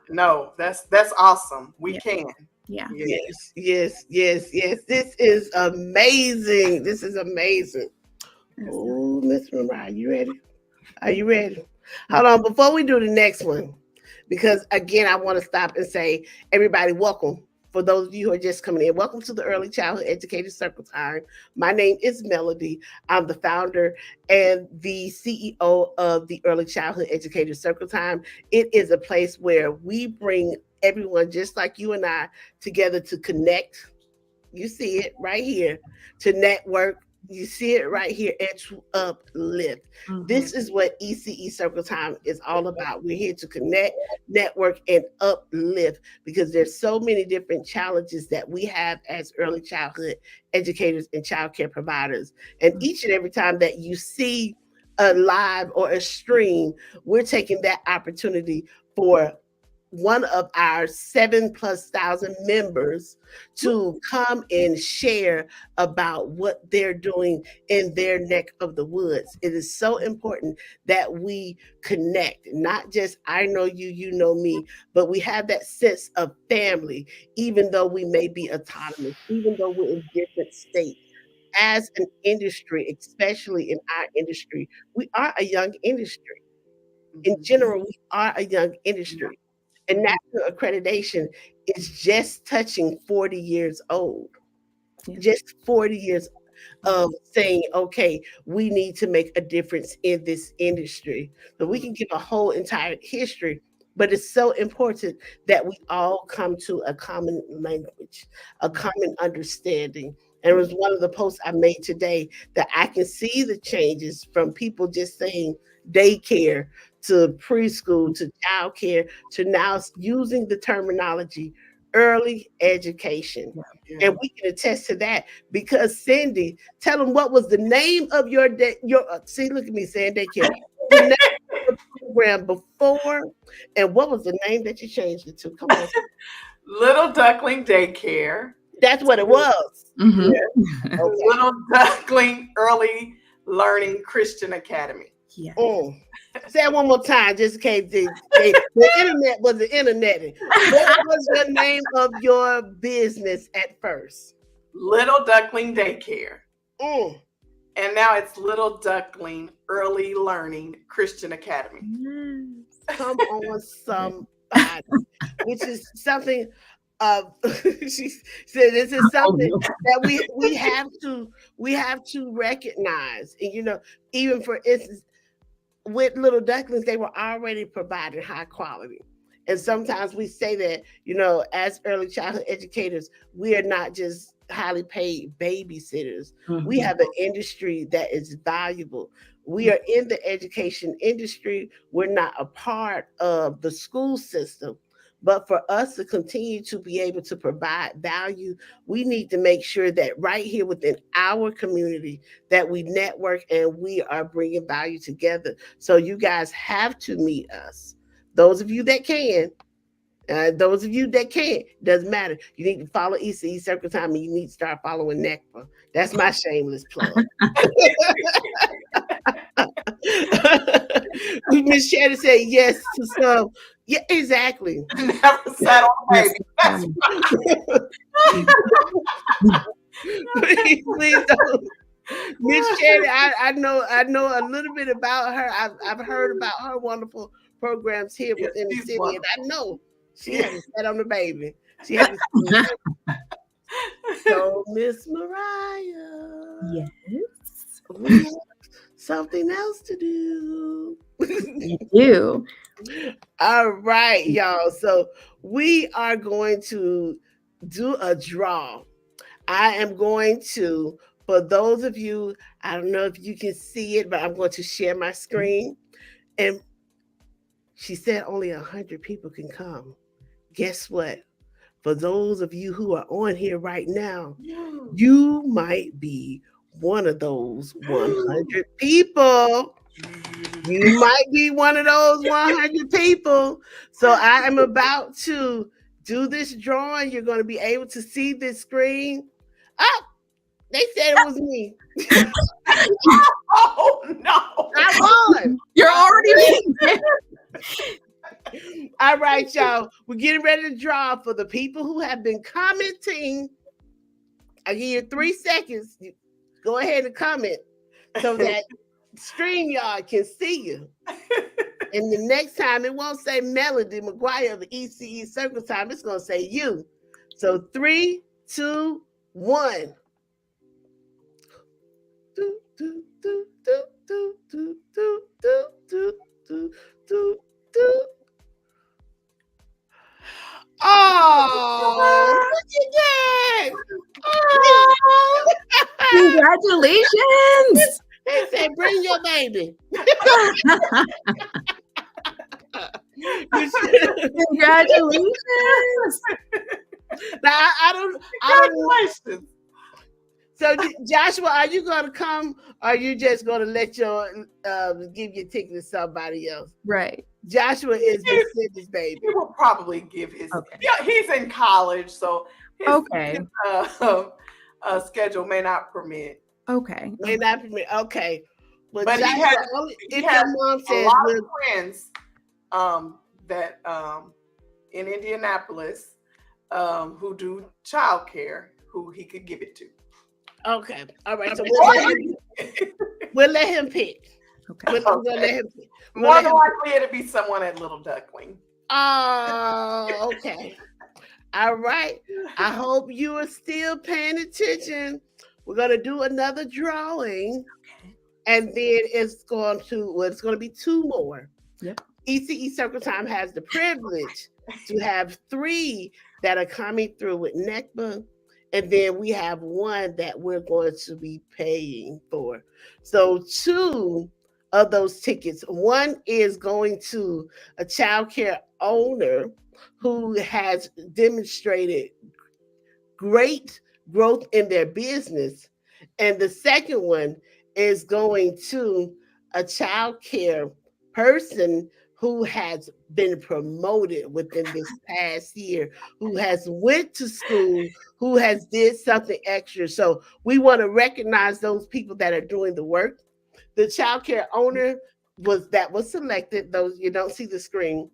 No, that's awesome. We can. Yeah. Yes. This is amazing. Oh, Miss Mariah, are you ready? Hold on, before we do the next one, because again, I want to stop and say, everybody, welcome. For those of you who are just coming in, welcome to the Early Childhood Educator Circle Time. My name is Melody. I'm the founder and the CEO of the Early Childhood Educator Circle Time. It is a place where we bring everyone just like you and I together to connect. You see it right here, to network. You see it right here, and to uplift. This is what ECE Circle Time is all about. We're here to connect, network, and uplift, because there's so many different challenges that we have as early childhood educators and child care providers. And each and every time that you see a live or a stream, we're taking that opportunity for one of our 7,000+ members to come and share about what they're doing in their neck of the woods. It is so important that we connect, not just I know you, you know me, but we have that sense of family, even though we may be autonomous, even though we're in different states. As an industry, especially in our industry, we are a young industry. In general, we are a young industry. And national accreditation is just touching 40 years old. Just 40 years of saying, okay, we need to make a difference in this industry. So we can give a whole entire history, but it's so important that we all come to a common language, a common understanding. And it was one of the posts I made today that I can see the changes from people just saying daycare to preschool to childcare to now using the terminology early education. And we can attest to that because Cindy, tell them what was the name of your see, look at me saying daycare. The name of the program before, and what was the name that you changed it to? Come on. Little Duckling Daycare. That's what it was. Mm-hmm. Yeah. Okay. Little Duckling Early Learning Christian Academy. Yeah. Say it one more time, just in case the internet was the internet. What was the name of your business at first? Little Duckling Daycare. And now it's Little Duckling Early Learning Christian Academy. Come on, somebody, which is something. She said, "This is something that we have to recognize." And even for instance, with Little Ducklings, they were already providing high quality. And sometimes we say that, as early childhood educators, we are not just highly paid babysitters. Mm-hmm. We have an industry that is valuable. We are in the education industry. We're not a part of the school system. But for us to continue to be able to provide value, we need to make sure that right here within our community that we network and we are bringing value together. So you guys have to meet us. Those of you that can, those of you that can't, doesn't matter. You need to follow ECE Circle Time and you need to start following NECPA. That's my shameless plug. Miss Shannon said yes to some. Yeah, exactly. Never sat on a baby. Please don't. Miss Shannon, I know a little bit about her. I've heard about her wonderful programs here within the city, wonderful. And I know she hasn't sat on the baby. She hasn't. So, Miss Mariah, yes, we have something else to do. You do. All right, y'all. So we are going to do a draw. I am going to, for those of you, I don't know if you can see it, but I'm going to share my screen. And she said only 100 people can come. Guess what? For those of you who are on here right now, you might be one of those 100 people. You might be one of those 100 people. So I am about to do this drawing. You're going to be able to see this screen. Oh, they said it was me. Oh, no. I won. You're already All right, y'all. We're getting ready to draw for the people who have been commenting. I give you 3 seconds. Go ahead and comment so that StreamYard can see you. And the next time it won't say Melody McGuire of ECE Circle Time. It's going to say you. So 3, 2, 1. Do, do, do, do, do, do, do, do, do, do, do, do. Oh, look at that. Oh. Congratulations. They said, bring your baby. Congratulations. Now, Congratulations. So, Joshua, are you going to come or are you just going to let give your ticket to somebody else? Right. Joshua is the Cindy's baby. He will probably give his. Okay. Yeah, he's in college, so his schedule may not permit. Okay. May not permit. Okay. But Joshua, he has your mom says a lot of friends that in Indianapolis who do childcare who he could give it to. Okay. All right. So we'll let him pick. Okay. We'll let him pick. More than likely it'll be someone at Little Duckling. Oh, okay. All right. I hope you are still paying attention. We're going to do another drawing. Okay. And then it's going to be 2 more. Yep. ECE Circle Time has the privilege to have 3 that are coming through with NECPA. And then we have 1 that we're going to be paying for. So 2 of those tickets, 1 is going to a child care owner who has demonstrated great growth in their business. And the second one is going to a child care person who has been promoted within this past year, who has went to school, who has did something extra. So we want to recognize those people that are doing the work. The child care owner was selected, those you don't see the screen.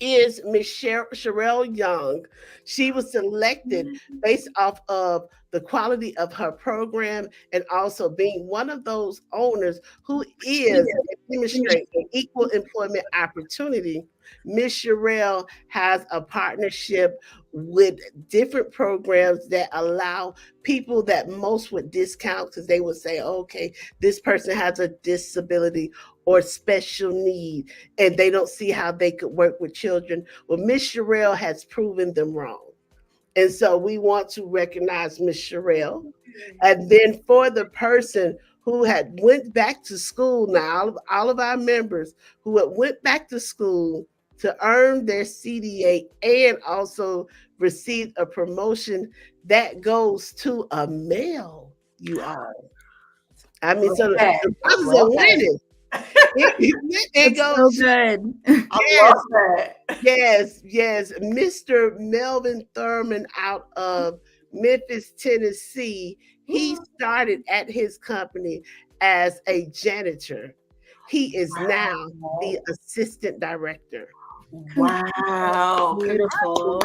is Miss Sherelle Young. She was selected based off of the quality of her program and also being one of those owners who is demonstrating equal employment opportunity. Miss Sherelle has a partnership with different programs that allow people that most would discount because they would say, okay, this person has a disability or special need and they don't see how they could work with children. Well, Miss Sherelle has proven them wrong. And so we want to recognize Miss Sherelle. And then for the person who had went back to school now, all of our members who had went back to school to earn their CDA and also receive a promotion, that goes to a male, you all. I mean, so the brothers are winning. It goes so good. I love that. Yes. Mr. Melvin Thurman out of Memphis, Tennessee. He started at his company as a janitor. He is now the assistant director. Wow. Beautiful.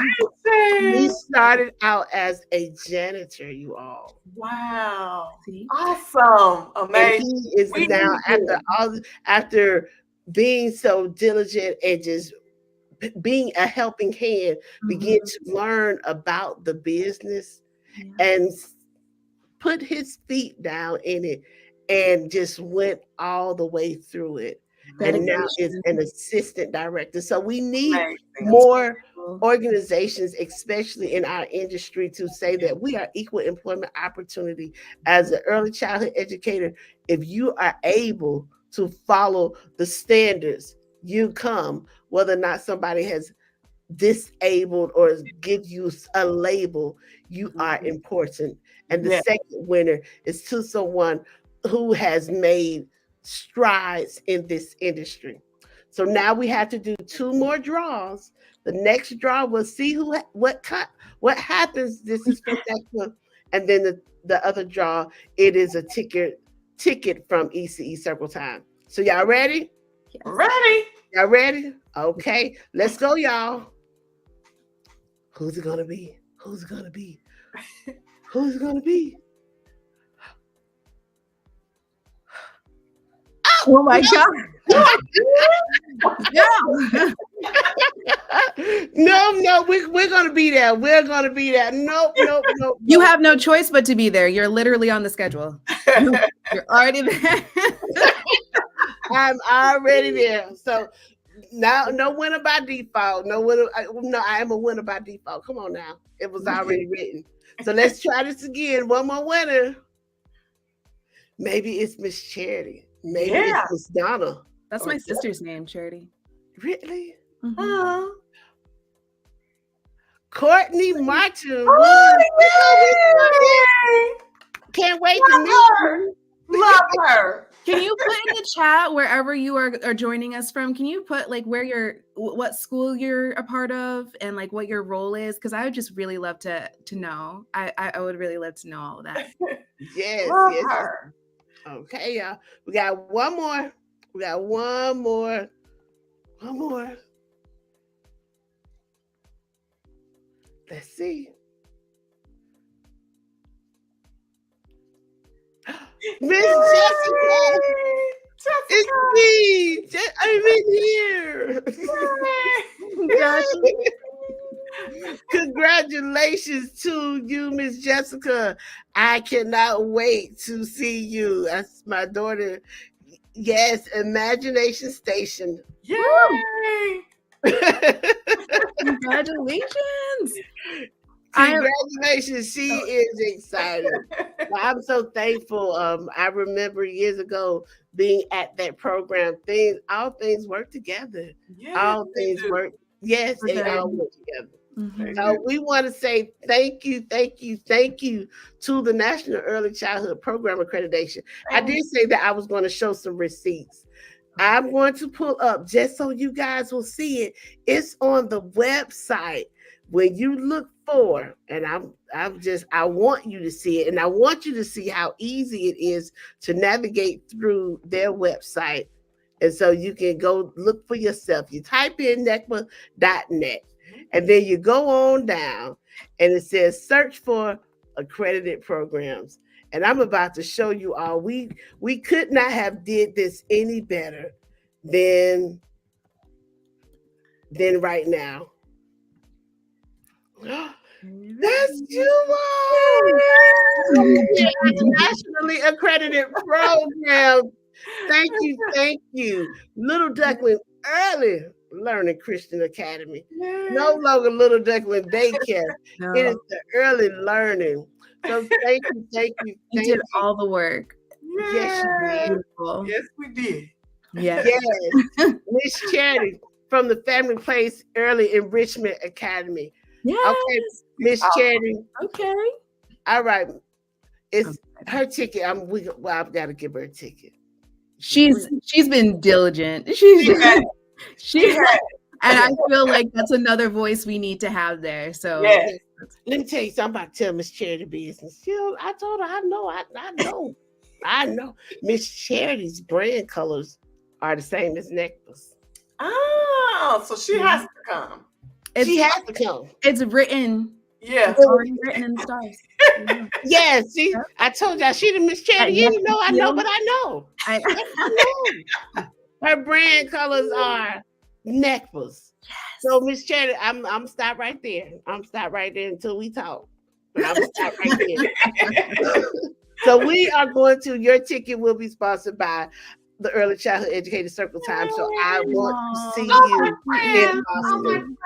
He started out as a janitor, you all. Wow. See? Awesome. Amazing. And he is now after being so diligent and just being a helping hand, begin to learn about the business and put his feet down in it and just went all the way through it. And now is an assistant director. So we need more organizations, especially in our industry, to say that we are equal employment opportunity. As an early childhood educator, if you are able to follow the standards, you come, whether or not somebody has disabled or give you a label, you are important. And the second winner is to someone who has made strides in this industry. So now we have to do 2 more draws. The next draw, we'll see what happens. This is for next one. And then the other draw, it is a ticket from ECE Circle Time. So y'all ready? Ready. Y'all ready? Okay, let's go, y'all. Who's it gonna be? Who's it gonna be? Who's it gonna be? Oh my God. No, we're gonna be there. We're gonna be there. Nope. You have no choice but to be there. You're literally on the schedule. You're already there. I'm already there. So now, no winner by default. No winner. No, I am a winner by default. Come on now. It was already written. So let's try this again. One more winner. Maybe it's Miss Charity. Maybe it's Miss Donna. That's my sister's name, Charity. Really? Mm-hmm. Courtney Martin. Can't wait to meet her. Love her. Can you put in the chat wherever you are joining us from? Can you put like what school you're a part of and like what your role is? Because I would just really love to know. I would really love to know all of that. Yes. Her. Okay, y'all. We got one more. One more. Let's see. Miss Jessica. It's me. I'm in here. Congratulations to you, Miss Jessica. I cannot wait to see you. That's my daughter. Yes, Imagination Station. Yay! Congratulations. Congratulations. She is excited. I'm so thankful. I remember years ago being at that program. All things work together. All things work. Yes, they all work together. Mm-hmm. So we want to say thank you to the National Early Childhood Program Accreditation. I did say that I was going to show some receipts. I'm going to pull up just so you guys will see it. It's on the website. When you look for, and I want you to see it, and I want you to see how easy it is to navigate through their website And so you can go look for yourself. You type in NECMA.net, and then you go on down, and it says search for accredited programs. And I'm about to show you all. We could not have did this any better than right now. That's you all. Nationally accredited program. Thank you. Little Duckling Early Learning Christian Academy. No longer Little Duckling Daycare. No. It is the early learning. So thank you. You did all the work. Yes, you did. Beautiful. Yes, we did. Yes. Yes. Miss Charity from the Family Place Early Enrichment Academy. Yes. Okay, Miss Charity. Okay. All right. It's her ticket. I've got to give her a ticket. She's been diligent. And I feel like that's another voice we need to have there. So yes. Let me tell you something about tell Miss Charity business. I told her I know. Miss Charity's brand colors are the same as necklace. Oh, so she has to come. She has to come. It's written. Yeah. It's already written in the stars. Yeah, see, I told y'all she the Miss Charity. You didn't know, I know, but I know. I know. Her brand colors are necklace. Yes. So Miss Charity, I'm stop right there. I'm stop right there until we talk. But I'm stop right there. So we are going to, your ticket will be sponsored by the Early Childhood Educator Circle Time. So I want to see you in Austin.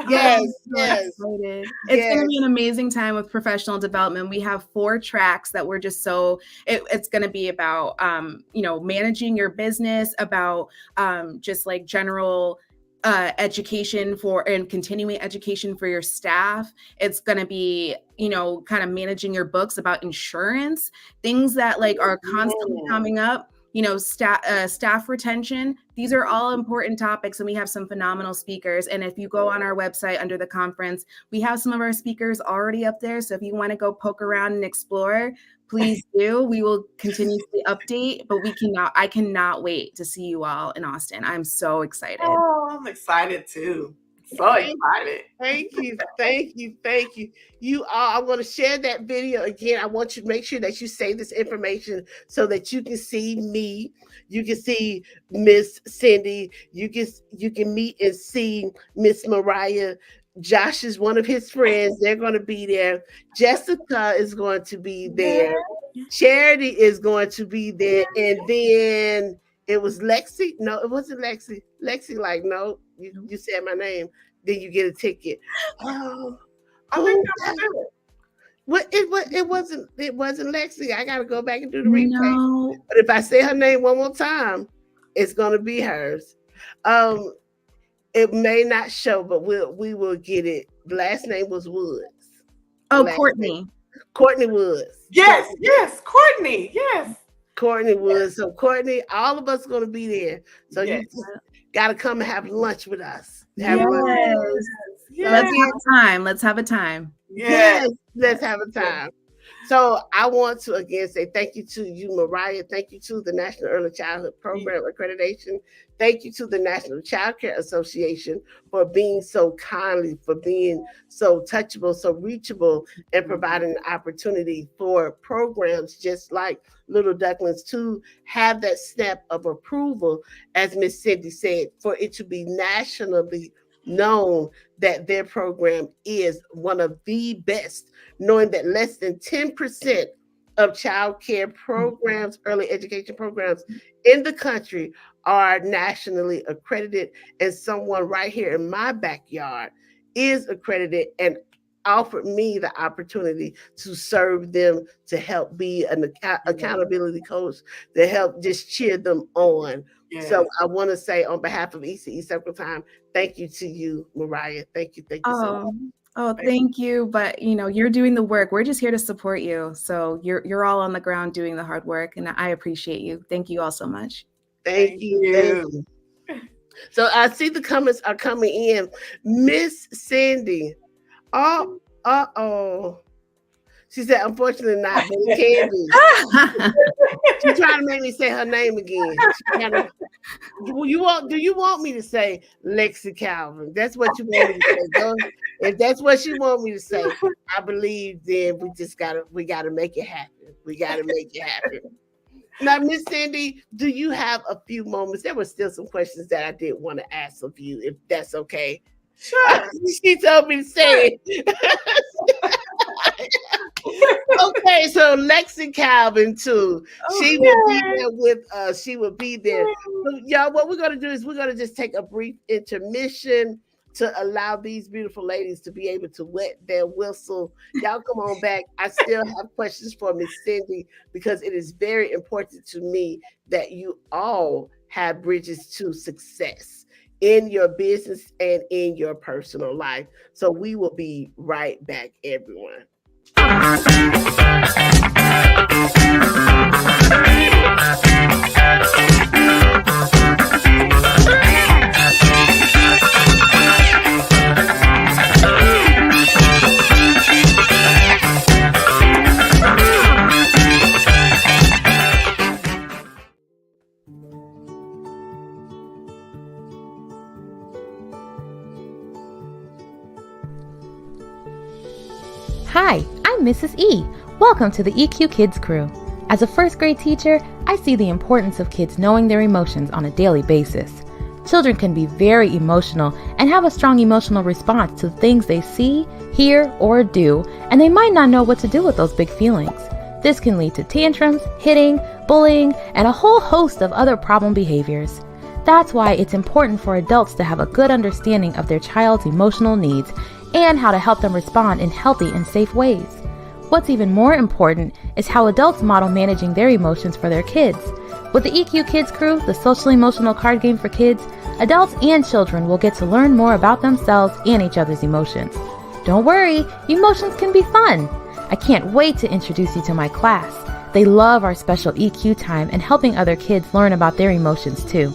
Yes. It's going to be an amazing time with professional development. We have 4 tracks that we're just it's going to be about, managing your business, about just like general education and continuing education for your staff. It's going to be, kind of managing your books, about insurance, things that like are constantly coming up. Staff retention. These are all important topics, and we have some phenomenal speakers. And if you go on our website under the conference, we have some of our speakers already up there. So if you want to go poke around and explore, please do. We will continuously update, but I cannot wait to see you all in Austin. I'm so excited. Oh, I'm excited too. So excited. Thank you. You all, I'm going to share that video again. I want you to make sure that you say this information so that you can see me. You can see Miss Cindy. You can meet and see Miss Mariah. Josh is one of his friends. They're going to be there. Jessica is going to be there. Charity is going to be there. And then it was Lexi. No, it wasn't Lexi. Lexi, like, no, you said my name. Then you get a ticket. Oh, I think that was it. Well, it wasn't Lexi. I gotta go back and do the replay. No. But if I say her name one more time, it's gonna be hers. It may not show, but we will get it. The last name was Woods. Oh, Courtney. Courtney Woods. Yes, Courtney. Yes. Courtney Woods. So Courtney, all of us gonna be there. So you gotta come and have lunch with us. Let's have a time. Yes, let's have a time. So I want to again say thank you to you, Mariah. Thank you to the National Early Childhood Program Accreditation. Thank you to the National Child Care Association for being so kindly, for being so touchable, so reachable, and providing an opportunity for programs just like Little Ducklings to have that stamp of approval, as Miss Cindy said, for it to be nationally known that their program is one of the best, knowing that less than 10% of child care programs, early education programs in the country are nationally accredited, and someone right here in my backyard is accredited and offered me the opportunity to serve them, to help be an accountability coach, to help just cheer them on. Yes. So I want to say on behalf of ECE Circle Time, thank you to you, Mariah. Thank you so much. Thank you. But you're doing the work. We're just here to support you. So you're all on the ground doing the hard work, and I appreciate you. Thank you all so much. Thank you. So I see the comments are coming in. Miss Cindy. Oh. She said, unfortunately not, but it can be. She's trying to make me say her name again. Do you want me to say Lexi Calvin? That's what you want me to say. If that's what you want me to say, I believe then we gotta make it happen. We gotta make it happen. Now, Miss Cindy, do you have a few moments? There were still some questions that I did want to ask of you, if that's okay. Sure. She told me to say it. Okay, so Lexi Calvin too. She will be there with us. She will be there. So, y'all, what we're gonna do is we're gonna just take a brief intermission to allow these beautiful ladies to be able to wet their whistle. Y'all come on back. I still have questions for Miss Cindy because it is very important to me that you all have bridges to success in your business and in your personal life. So we will be right back, everyone. Hi, I'm Mrs. E. Welcome to the EQ Kids crew. As a first grade teacher, I see the importance of kids knowing their emotions on a daily basis. Children can be very emotional and have a strong emotional response to things they see, hear, or do, and they might not know what to do with those big feelings. This can lead to tantrums, hitting, bullying, and a whole host of other problem behaviors. That's why it's important for adults to have a good understanding of their child's emotional needs and how to help them respond in healthy and safe ways. What's even more important is how adults model managing their emotions for their kids. With the EQ Kids crew, the social emotional card game for kids, adults and children will get to learn more about themselves and each other's emotions. Don't worry, emotions can be fun. I can't wait to introduce you to my class. They love our special EQ time and helping other kids learn about their emotions too.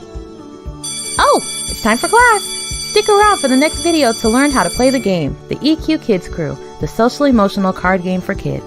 Oh, it's time for class! Stick around for the next video to learn how to play the game, the EQ Kids crew, the social emotional card game for kids.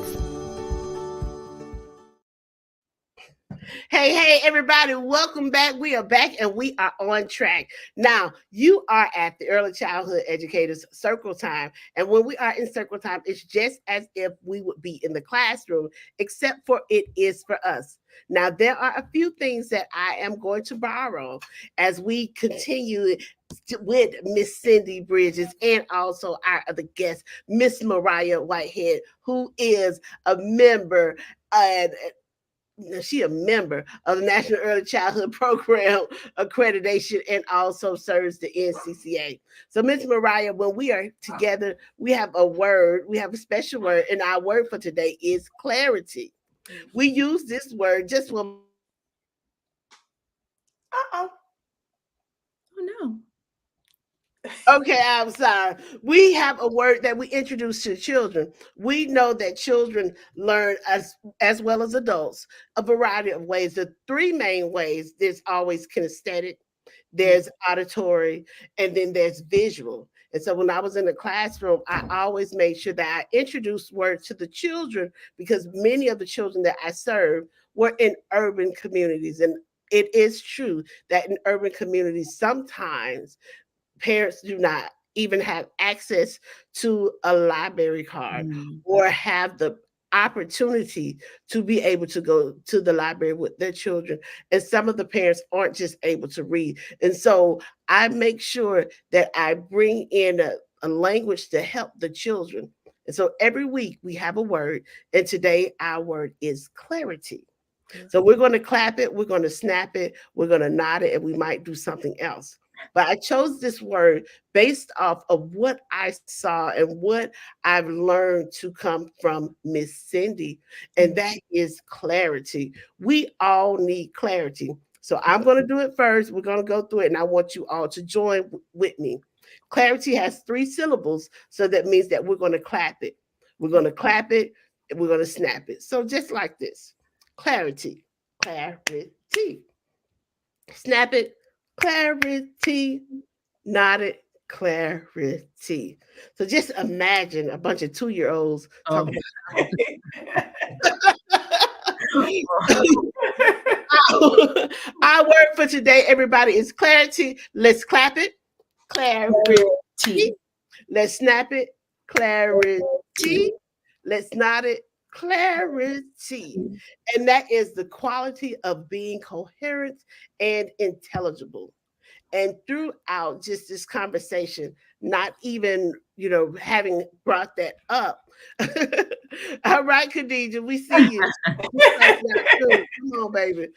Hey, everybody, welcome back. We are back and we are on track. Now, you are at the Early Childhood Educators Circle Time. And when we are in Circle Time, it's just as if we would be in the classroom, except for it is for us. Now, there are a few things that I am going to borrow as we continue with Miss Cindy Bridges and also our other guest, Miss Mariah Whitehead, who is a member she a member of the National Early Childhood Program accreditation and also serves the NCCA. So Miss Mariah, when we are together, we have a special word, and our word for today is clarity. We use this word just one. Oh no. Okay, I'm sorry. We have a word that we introduce to children. We know that children learn as well as adults a variety of ways. The three main ways: there's always kinesthetic, there's auditory, and then there's visual. And so when I was in the classroom, I always made sure that I introduced words to the children because many of the children that I serve were in urban communities. And it is true that in urban communities, sometimes parents do not even have access to a library card or have the opportunity to be able to go to the library with their children. And some of the parents aren't just able to read. And so I make sure that I bring in a language to help the children. And so every week we have a word, and today our word is clarity. So we're going to clap it, we're going to snap it, we're going to nod it, and we might do something else. But I chose this word based off of what I saw and what I've learned to come from Miss Cindy, and that is clarity. We all need clarity. So I'm going to do it first. We're going to go through it, and I want you all to join with me. Clarity has 3 syllables, so that means that we're going to clap it. We're going to clap it, and we're going to snap it. So just like this. Clarity, clarity. Snap it, clarity, nod it, clarity. So just imagine a bunch of 2-year-olds talking about our word for today, everybody, is clarity. Let's clap it. Clarity. Let's snap it. Clarity. Let's nod it. Clarity. And that is the quality of being coherent and intelligible. And throughout just this conversation, not even, having brought that up. All right, Khadija, we see you. Come on, baby.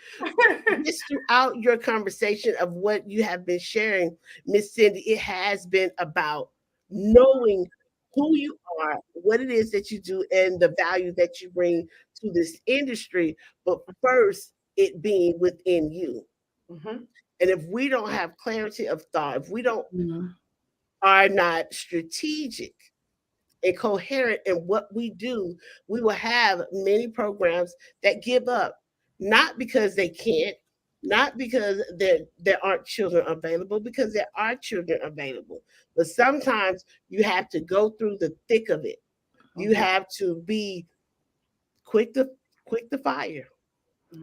Just throughout your conversation of what you have been sharing, Miss Cindy, it has been about knowing who you are, what it is that you do, and the value that you bring to this industry. But first, it being within you. Mm-hmm. And if we don't have clarity of thought, if we don't are not strategic and coherent in what we do, we will have many programs that give up, not because they can't, not because there aren't children available, because there are children available. But sometimes you have to go through the thick of it. You have to be quick to fire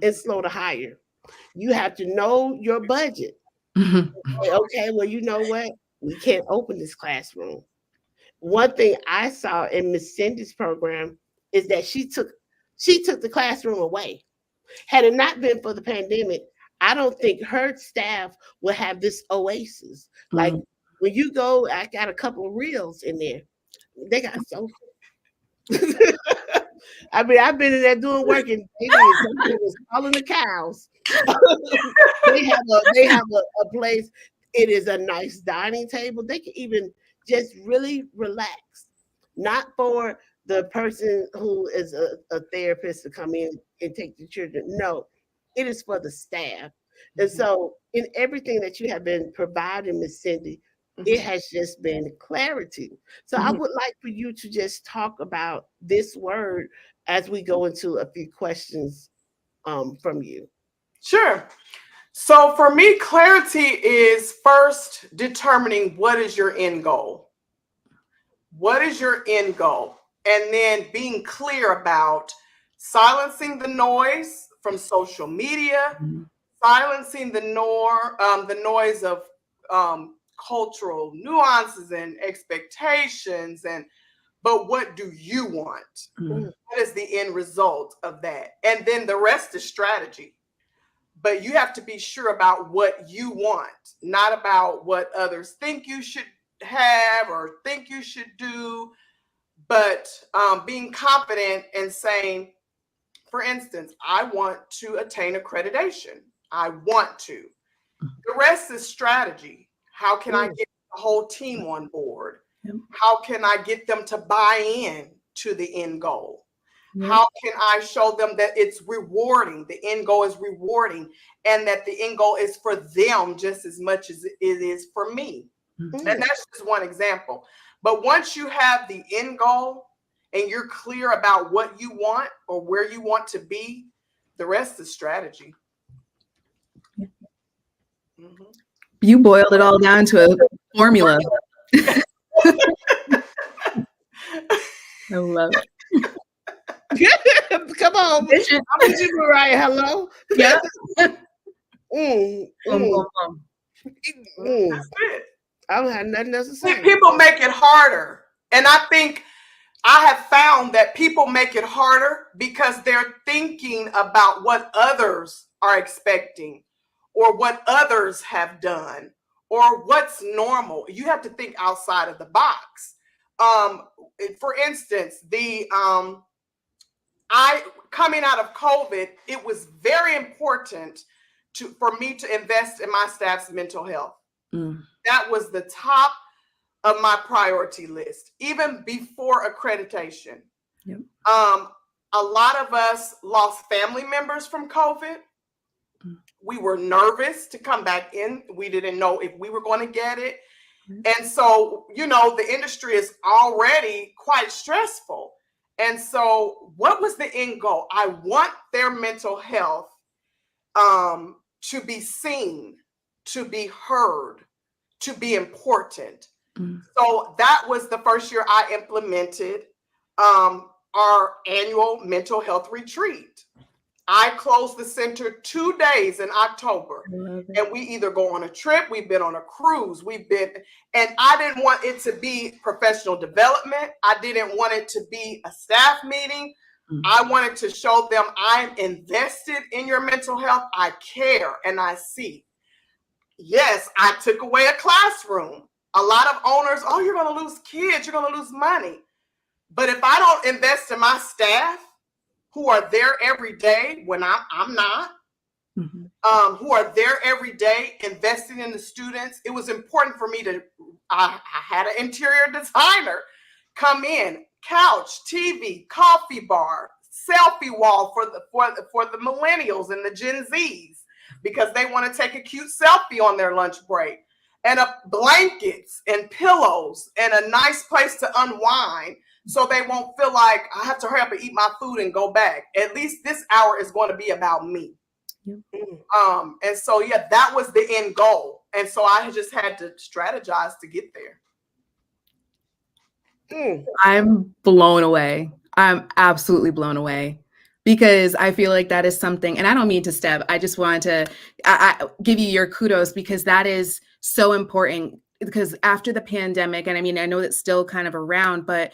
and slow to hire. You have to know your budget. Okay, well, you know what? We can't open this classroom. One thing I saw in Miss Cindy's program is that she took the classroom away. Had it not been for the pandemic, I don't think her staff would have this oasis. Like when you go, I got a couple of reels in there. They got so. I mean, I've been in there doing work, and somebody was calling the cows. they have a place. It is a nice dining table. They can even just really relax. Not for the person who is a therapist to come in and take the children. No, it is for the staff. And so, in everything that you have been providing, Miss Cindy, it has just been clarity. So, I would like for you to just talk about this word as we go into a few questions from you. Sure. So for me, clarity is first determining what is your end goal. What is your end goal? And then being clear about silencing the noise from social media, silencing the noise of cultural nuances and expectations, but what do you want? What is the end result of that? And then the rest is strategy. But you have to be sure about what you want, not about what others think you should have or think you should do, but being confident and saying, for instance, I want to attain accreditation. I want to. The rest is strategy. How can I get the whole team on board? How can I get them to buy in to the end goal? How can I show them that it's rewarding? The end goal is rewarding, and that the end goal is for them just as much as it is for me. And that's just one example. But once you have the end goal and you're clear about what you want or where you want to be, the rest is strategy. You boiled it all down to a formula. I love it. Come on, Mariah. Hello. Yeah. That's it. I don't have nothing else to say. People make it harder. And I think I have found that people make it harder because they're thinking about what others are expecting or what others have done or what's normal. You have to think outside of the box. For instance, coming out of COVID, it was very important for me to invest in my staff's mental health. That was the top of my priority list, even before accreditation. A lot of us lost family members from COVID. We were nervous to come back in. We didn't know if we were going to get it. And so, the industry is already quite stressful. And so what was the end goal? I want their mental health to be seen, to be heard, to be important. So that was the first year I implemented our annual mental health retreat. I closed the center 2 days in October. And we either go on a trip, we've been on a cruise, and I didn't want it to be professional development. I didn't want it to be a staff meeting. I wanted to show them I'm invested in your mental health. I care and I see. Yes, I took away a classroom. A lot of owners, oh, you're going to lose kids, you're going to lose money. But if I don't invest in my staff, who are there every day when I'm not, who are there every day investing in the students, it was important for me I had an interior designer come in, couch, TV, coffee bar, selfie wall for the millennials and the Gen Zs, because they want to take a cute selfie on their lunch break, and blankets and pillows and a nice place to unwind, so they won't feel like I have to hurry up and eat my food and go back. At least this hour is going to be about me. And so, yeah, that was the end goal. And so I just had to strategize to get there. I'm blown away. I'm absolutely blown away, because I feel like that is something, and I don't mean to step, I just wanted to I give you your kudos, because that is so important. Because after the pandemic, and I mean, I know that's still kind of around, but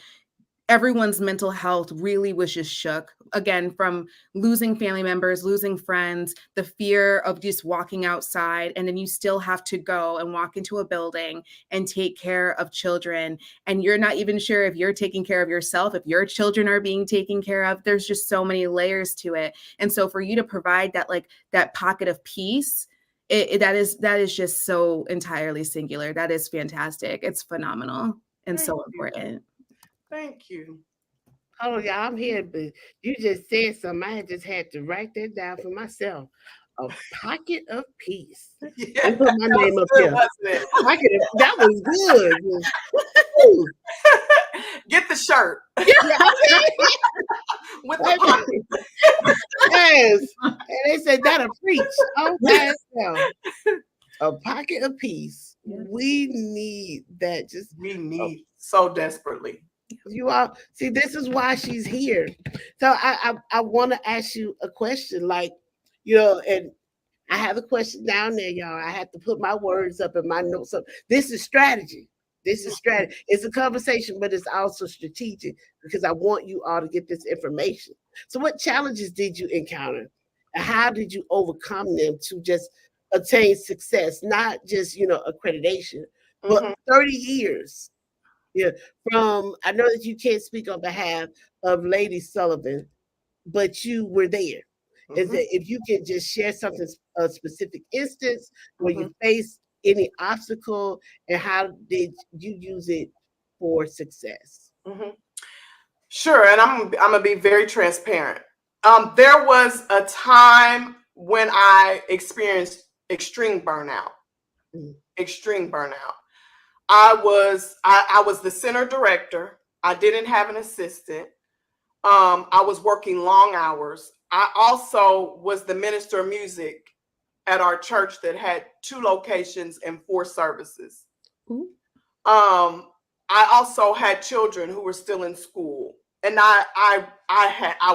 everyone's mental health really was just shook, again, from losing family members, losing friends, the fear of just walking outside, and then you still have to go and walk into a building and take care of children, and you're not even sure if you're taking care of yourself, if your children are being taken care of. There's just so many layers to it. And so for you to provide that, like, that pocket of peace, that is just so entirely singular. That is fantastic. It's phenomenal and so important. Thank you. Oh, yeah, I'm here, but you just said something. I just had to write that down for myself. A pocket of peace. Yeah, and put my name up good, there. That was good. Get the shirt. With the pocket. Yes. And they said that'll preach. Okay. A pocket of peace. We need that. We need so desperately. You all see, this is why she's here. So I want to ask you a question, like, and I have a question down there, y'all. I have to put my words up in my notes up. This is strategy. It's a conversation, but it's also strategic, because I want you all to get this information. So what challenges did you encounter? And how did you overcome them to just attain success? Not just, accreditation, but 30 years. Yeah, I know that you can't speak on behalf of Lady Sullivan, but you were there. Is that if you can just share something, a specific instance where you faced any obstacle, and how did you use it for success? Sure, and I'm gonna be very transparent. There was a time when I experienced extreme burnout. Extreme burnout. I was the center director. I didn't have an assistant. I was working long hours. I also was the minister of music at our church that had 2 locations and 4 services. I also had children who were still in school, and I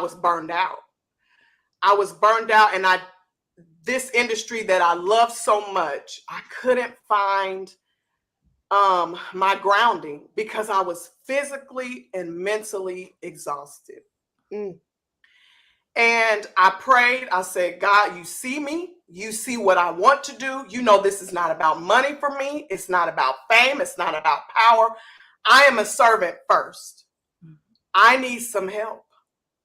was burned out. I was burned out, and this industry that I love so much, I couldn't find my grounding, because I was physically and mentally exhausted. And I prayed. I said, God, you see me. You see what I want to do. You know, this is not about money for me. It's not about fame. It's not about power. I am a servant first. I need some help.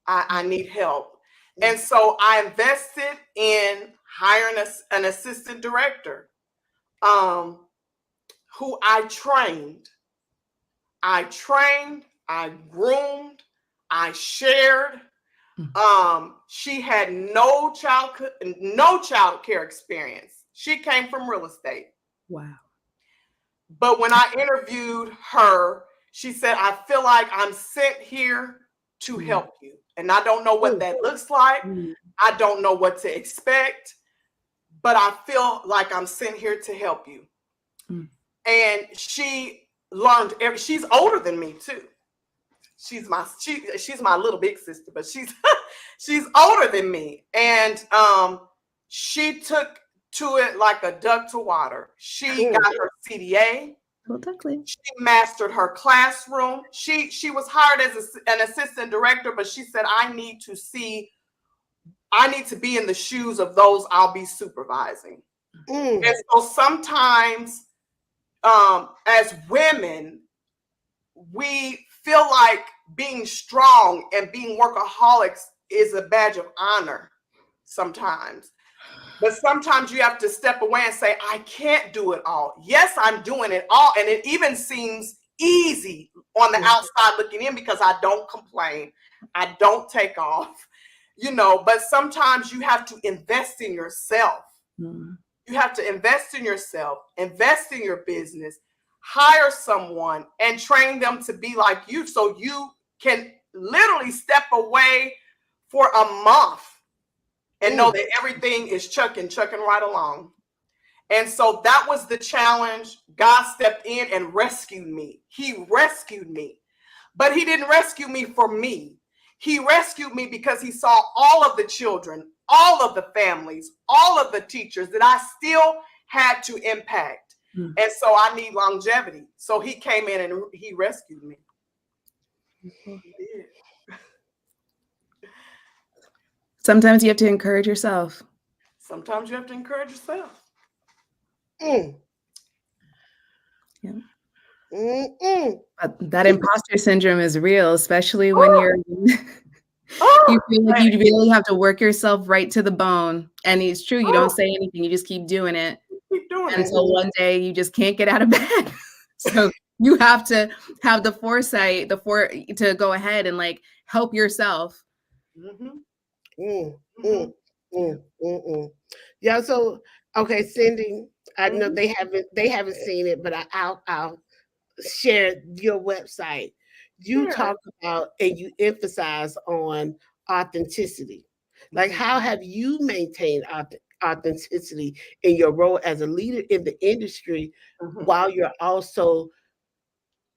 I need help. And so I invested in hiring an assistant director, who I trained, I groomed, I shared. She had no child care experience. She came from real estate. Wow. But when I interviewed her, she said, I feel like I'm sent here to help you. And I don't know what that looks like. I don't know what to expect, but I feel like I'm sent here to help you. And she learned she's older than me too. She's my little big sister, but she's she's older than me. And she took to it like a duck to water. She got her CDA. She mastered her classroom. She was hired as an assistant director, but she said, I need to be in the shoes of those I'll be supervising. And so sometimes as women, we feel like being strong and being workaholics is a badge of honor sometimes. But sometimes you have to step away and say, I can't do it all. Yes, I'm doing it all. And it even seems easy on the outside looking in because I don't complain. I don't take off, but sometimes you have to invest in yourself. You have to invest in yourself, invest in your business, hire someone and train them to be like you so you can literally step away for a month and know that everything is chucking right along. And so that was the challenge. God stepped in and rescued me. He rescued me, but he didn't rescue me for me. He rescued me because he saw all of the children, all of the families, all of the teachers that I still had to impact. And so I need longevity. So he came in and he rescued me. Sometimes you have to encourage yourself. Sometimes you have to encourage yourself. Yeah. That imposter syndrome is real, especially when you feel like you really have to work yourself right to the bone. And it's true, you don't say anything, you just keep doing it. Until one day you just can't get out of bed. So you have to have the foresight, to go ahead and like help yourself. Yeah. So okay, Cindy, I know they haven't seen it, but I'll share your website. You talk about and you emphasize on authenticity. Like, how have you maintained authenticity in your role as a leader in the industry while you're also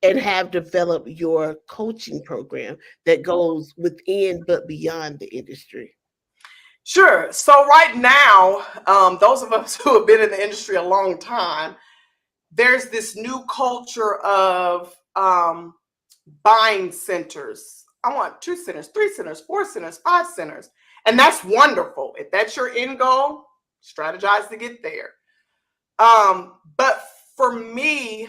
and have developed your coaching program that goes within but beyond the industry? Sure. So right now, those of us who have been in the industry a long time, there's this new culture of buying centers. I want 2 centers, 3 centers, 4 centers, 5 centers. And that's wonderful. If that's your end goal, strategize to get there. But for me,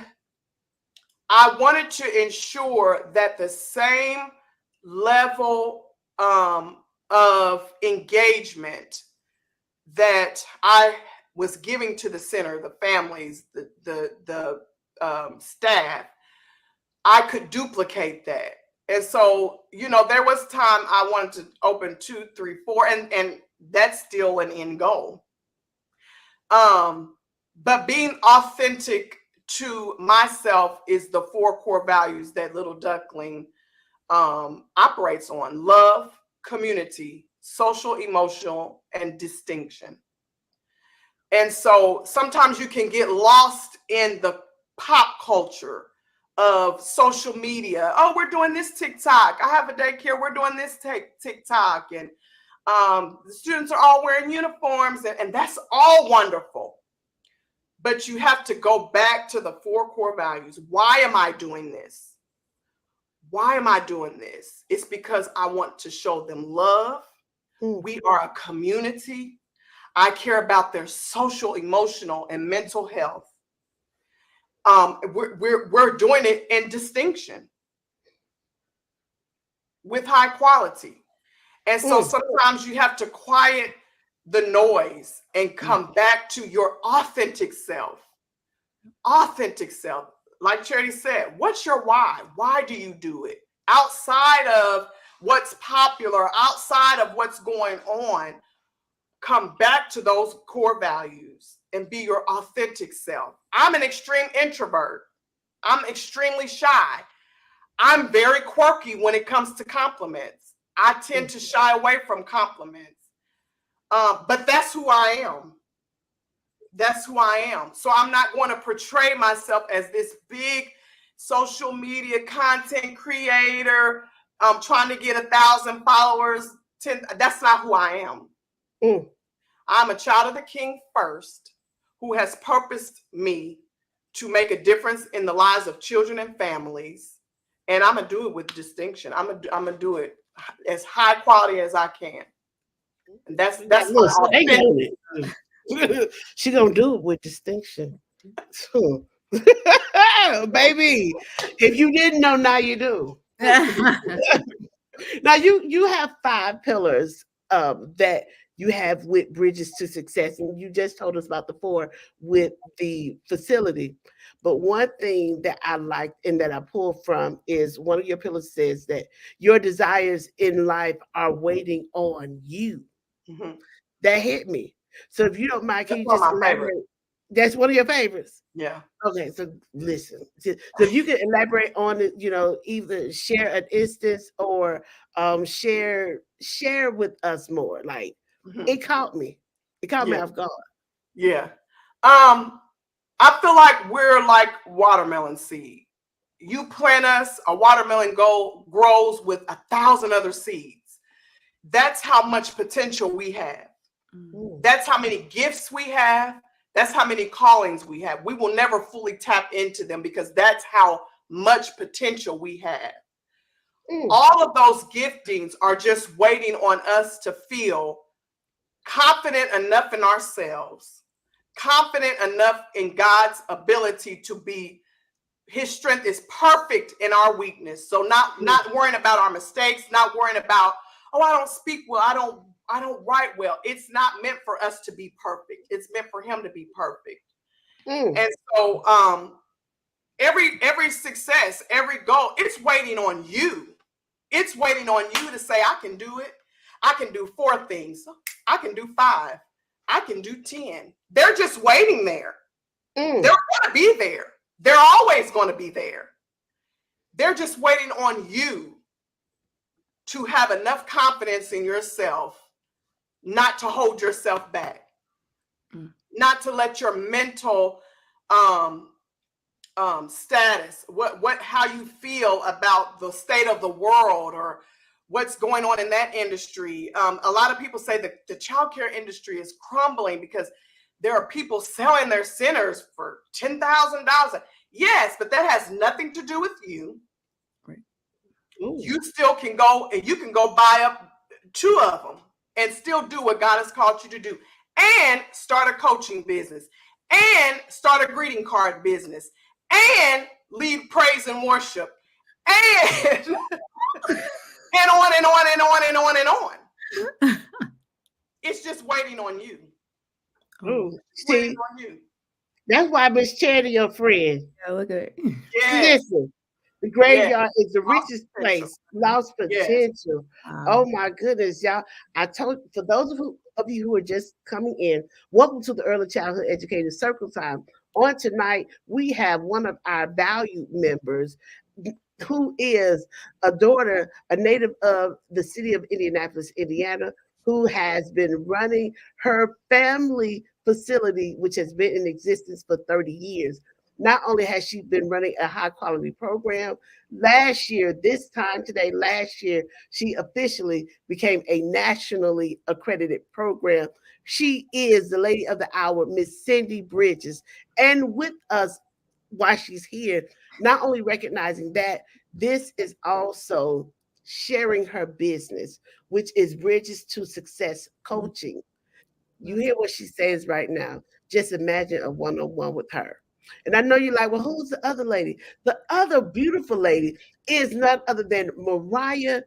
I wanted to ensure that the same level of engagement that I was giving to the center, the families, the staff, I could duplicate that. And so, there was time I wanted to open 2, 3, 4, and that's still an end goal. But being authentic to myself is the 4 core values that Little Duckling operates on: love, community, social, emotional, and distinction. And so sometimes you can get lost in the pop culture of social media. Oh, we're doing this TikTok. I have a daycare. We're doing this TikTok. And the students are all wearing uniforms, and that's all wonderful. But you have to go back to the 4 core values. Why am I doing this? Why am I doing this? It's because I want to show them love. We are a community. I care about their social, emotional, and mental health. We're doing it in distinction with high quality. And so sometimes you have to quiet the noise and come back to your authentic self. Authentic self. Like Charity said, what's your why? Why do you do it? Outside of what's popular, outside of what's going on, come back to those core values and be your authentic self. I'm an extreme introvert. I'm extremely shy. I'm very quirky when it comes to compliments. I tend to shy away from compliments. But that's who I am. That's who I am. So I'm not going to portray myself as this big social media content creator, trying to get 1,000 followers. 10. That's not who I am. I'm a child of the King first, who has purposed me to make a difference in the lives of children and families. And I'm gonna do it with distinction. I'm gonna do it as high quality as I can. And that's what she gonna do it with distinction. Baby, if you didn't know, now you do. Now you have 5 pillars that you have with Bridges to Success, and you just told us about the 4 with the facility. But one thing that I liked and that I pulled from is one of your pillars says that your desires in life are waiting on you. That hit me. So if you don't mind, can you just elaborate? That's one of your favorites? Yeah. Okay, so listen. So if you can elaborate on it, either share an instance or share with us more. Like it caught me. It caught me off guard. Yeah. I feel like we're like watermelon seed. You plant us, a watermelon grows with 1,000 other seeds. That's how much potential we have. That's how many gifts we have. That's how many callings we have. We will never fully tap into them because that's how much potential we have. All of those giftings are just waiting on us to feel confident enough in ourselves, confident enough in God's ability to be, his strength is perfect in our weakness. So not worrying about our mistakes, not worrying about, oh, I don't speak well, I don't write well. It's not meant for us to be perfect. It's meant for him to be perfect. And so every success, every goal, it's waiting on you. It's waiting on you to say, I can do it. I can do 4 things. I can do 5. I can do 10. They're just waiting there. They're going to be there. They're always going to be there. They're just waiting on you to have enough confidence in yourself not to hold yourself back, not to let your mental status, how you feel about the state of the world or what's going on in that industry. A lot of people say that the childcare industry is crumbling because there are people selling their centers for $10,000. Yes, but that has nothing to do with you. Right. You still can go and you can go buy up 2 of them and still do what God has called you to do, and start a coaching business, and start a greeting card business, and lead praise and worship, and and on and on and on and on and on. It's just waiting on you. See, on you. That's why Miss Charity, your friend. Yeah, look at it. Yes. Listen, the graveyard is the richest place. Lost potential. Oh my goodness, y'all! I told, for those of you who are just coming in, welcome to the Early Childhood Educator Circle Time. On tonight, we have one of our valued members, who is a native of the city of Indianapolis, Indiana, who has been running her family facility, which has been in existence for 30 years. Not only has she been running a high quality program, last year, she officially became a nationally accredited program. She is the lady of the hour, Miss Cindy Bridges. And with us while she's here, not only recognizing that, this is also sharing her business, which is Bridges to Success Coaching. You hear what she says right now. Just imagine a one-on-one with her. And I know you're like, well, who's the other lady? The other beautiful lady is none other than Mariah.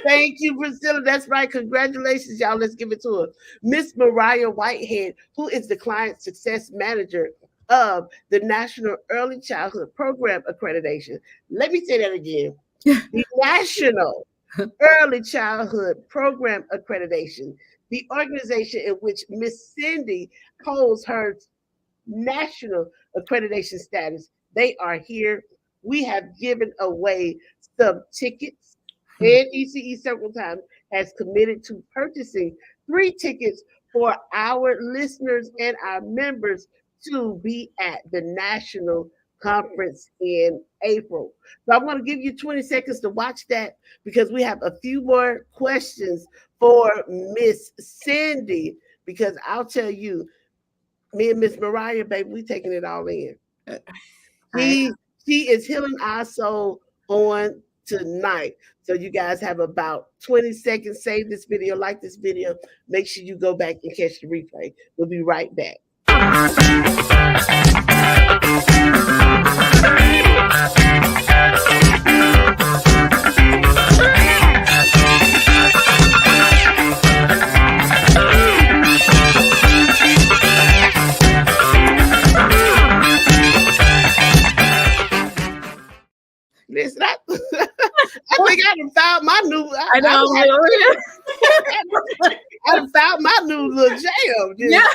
Thank you, Priscilla. That's right. Congratulations, y'all. Let's give it to her. Miss Mariah Whitehead, who is the Client Success Manager of the National Early Childhood Program Accreditation. Let me say that again. The National Early Childhood Program Accreditation, the organization in which Miss Cindy holds her national accreditation status. They are here. We have given away some tickets, and ECE several times has committed to purchasing 3 tickets for our listeners and our members to be at the National conference in April. So I'm going to give you 20 seconds to watch that because we have a few more questions for Miss Cindy. Because I'll tell you, me and Miss Mariah, baby, we taking it all in. She is healing our soul on tonight. So you guys have about 20 seconds. Save this video, like this video. Make sure you go back and catch the replay. We'll be right back. Listen, I think I done found my new. I done found my new little jam. Yeah.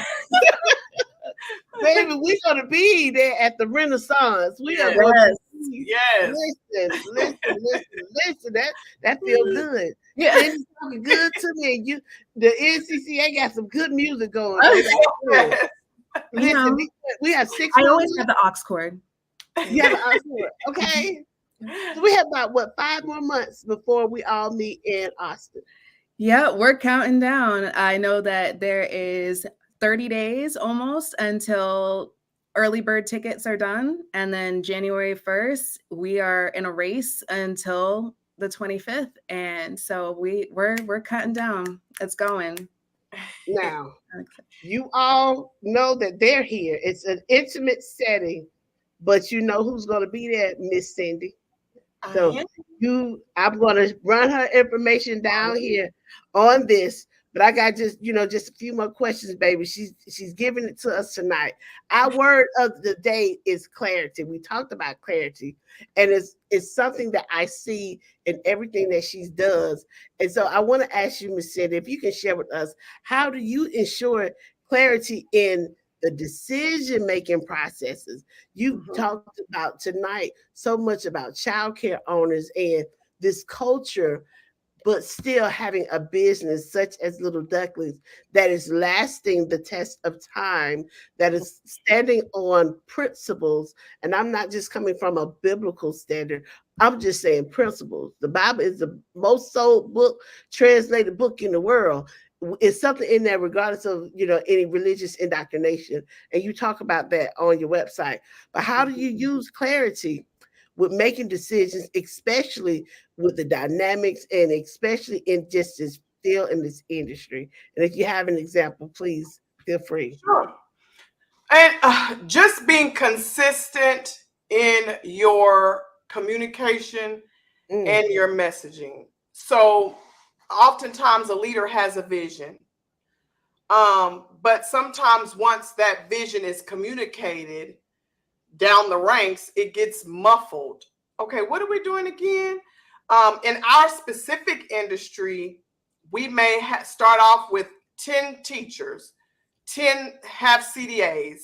Baby, we're gonna be there at the Renaissance. We are going to be. Yes. Listen. That feels good. Yeah. It's talking good to me. The NCCA got some good music going. Yes. Listen, we have 6 I months. always have the aux cord. You have the aux cord. Okay. So we have about 5 more months before we all meet in Austin. Yeah, we're counting down. I know that there is 30 days almost until early bird tickets are done. And then January 1st, we are in a race until the 25th. And so we're cutting down. It's going. Now, you all know that they're here. It's an intimate setting, but you know who's going to be there, Miss Cindy. So I'm going to run her information down here on this, but I got just a few more questions, baby. She's giving it to us tonight. Our word of the day is clarity. We talked about clarity, and it's something that I see in everything that she does. And so I want to ask you, Miss Cindy, if you can share with us, how do you ensure clarity in the decision-making processes? You talked about tonight so much about childcare owners and this culture, but still having a business such as Little Ducklings that is lasting the test of time, that is standing on principles. And I'm not just coming from a biblical standard. I'm just saying principles. The Bible is the most sold translated book in the world. It's something in there regardless of any religious indoctrination, and you talk about that on your website. But how do you use clarity with making decisions, especially with the dynamics and especially in just this still in this industry? And if you have an example, please feel free. Sure. And just being consistent in your communication and your messaging. So oftentimes a leader has a vision, but sometimes once that vision is communicated down the ranks, it gets muffled. Okay, what are we doing again? In our specific industry, we may start off with 10 teachers, 10 have CDAs,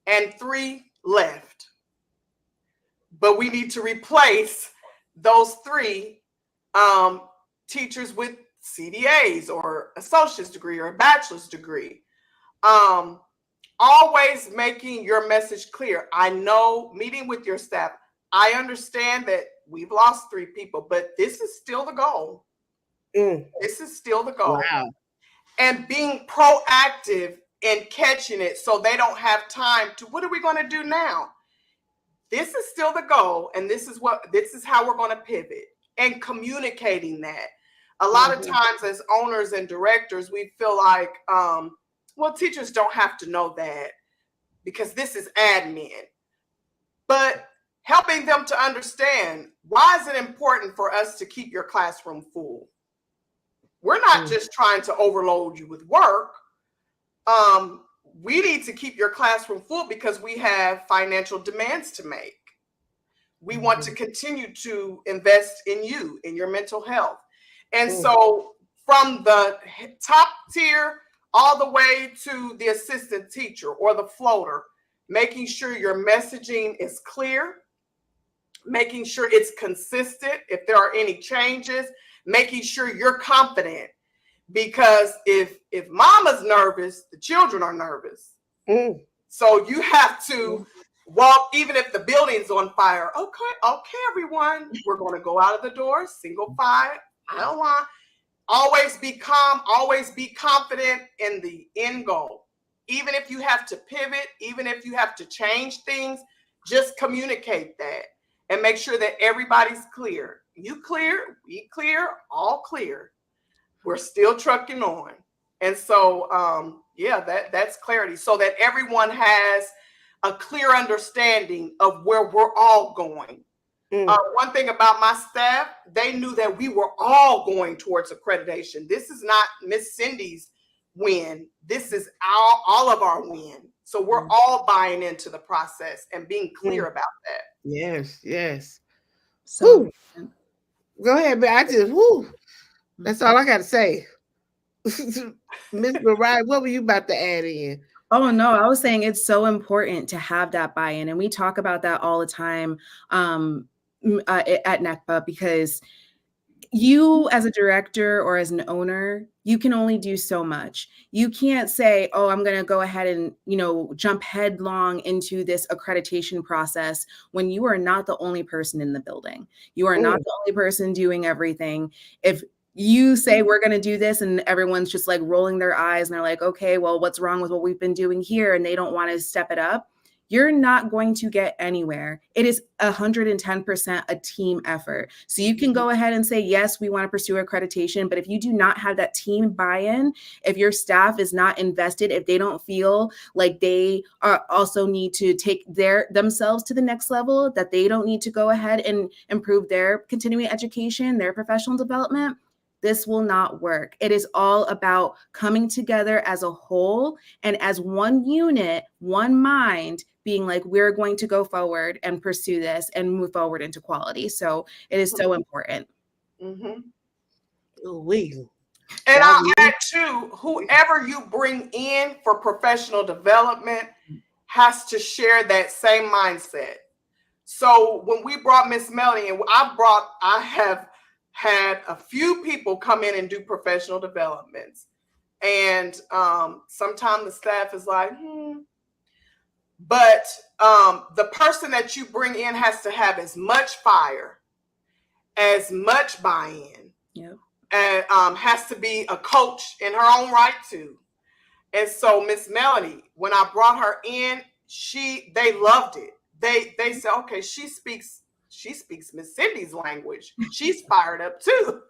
and 3 left. But we need to replace those 3 teachers with CDAs or associate's degree or a bachelor's degree. Always making your message clear. I know, meeting with your staff, I understand that we've lost 3 people, but this is still the goal. This is still the goal. Wow. And being proactive in catching it so they don't have time to, what are we going to do now? This is still the goal, and this is how we're going to pivot, and communicating that. A lot of times as owners and directors, we feel like, well, teachers don't have to know that because this is admin. But helping them to understand, why is it important for us to keep your classroom full? We're not just trying to overload you with work. We need to keep your classroom full because we have financial demands to make. We want to continue to invest in you, in your mental health. And so from the top tier all the way to the assistant teacher or the floater, making sure your messaging is clear, making sure it's consistent. If there are any changes, making sure you're confident, because if mama's nervous, the children are nervous. So you have to Well, even if the building's on fire, okay, everyone, we're going to go out of the door, single file, aisle line. Always be calm, always be confident in the end goal. Even if you have to pivot, even if you have to change things, just communicate that and make sure that everybody's clear. You clear, we clear, all clear. We're still trucking on. And so, that's clarity so that everyone has a clear understanding of where we're all going. One thing about my staff, they knew that we were all going towards accreditation. This is not Miss Cindy's win. This is all of our win. So we're all buying into the process and being clear about that. Yes. So go ahead, man. That's all I got to say. Miss Mariah, what were you about to add in? Oh, no, I was saying it's so important to have that buy-in. And we talk about that all the time at NECPA, because you as a director or as an owner, you can only do so much. You can't say, oh, I'm going to go ahead and, jump headlong into this accreditation process when you are not the only person in the building. You are not the only person doing everything. If you say we're going to do this and everyone's just like rolling their eyes and they're like, okay, well, what's wrong with what we've been doing here? And they don't want to step it up. You're not going to get anywhere. It is 110% a team effort. So you can go ahead and say, yes, we want to pursue accreditation, but if you do not have that team buy-in, if your staff is not invested, if they don't feel like they are also need to take themselves to the next level, that they don't need to go ahead and improve their continuing education, their professional development, this will not work. It is all about coming together as a whole and as one unit, one mind, being like, we're going to go forward and pursue this and move forward into quality. So it is so important. Mm-hmm. And I'll add too, whoever you bring in for professional development has to share that same mindset. So when we brought Miss Melanie, and I have had a few people come in and do professional developments. And sometimes the staff is like, But the person that you bring in has to have as much fire, as much buy-in, and has to be a coach in her own right too. And so Miss Melanie, when I brought her in, they loved it. They said, okay, she speaks Miss Cindy's language. She's fired up too.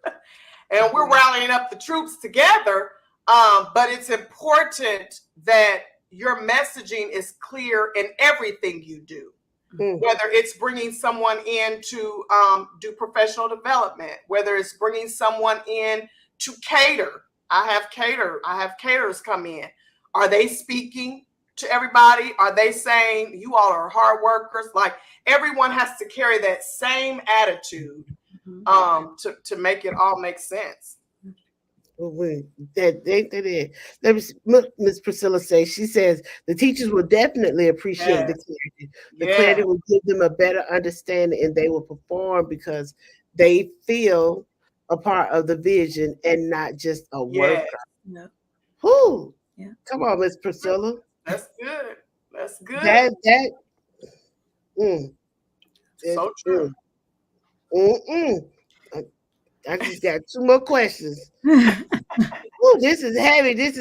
And we're rallying up the troops together. But it's important that your messaging is clear in everything you do, whether it's bringing someone in to do professional development, whether it's bringing someone in to cater. I have caterers come in. Are they speaking to everybody? Are they saying you all are hard workers? Like, everyone has to carry that same attitude to make it all make sense. Miss Priscilla says, she says the teachers will definitely appreciate the clarity. The clarity will give them a better understanding, and they will perform because they feel a part of the vision and not just a worker. Come on, Miss Priscilla. That's good. That's good. So true. I just got 2 more questions. This is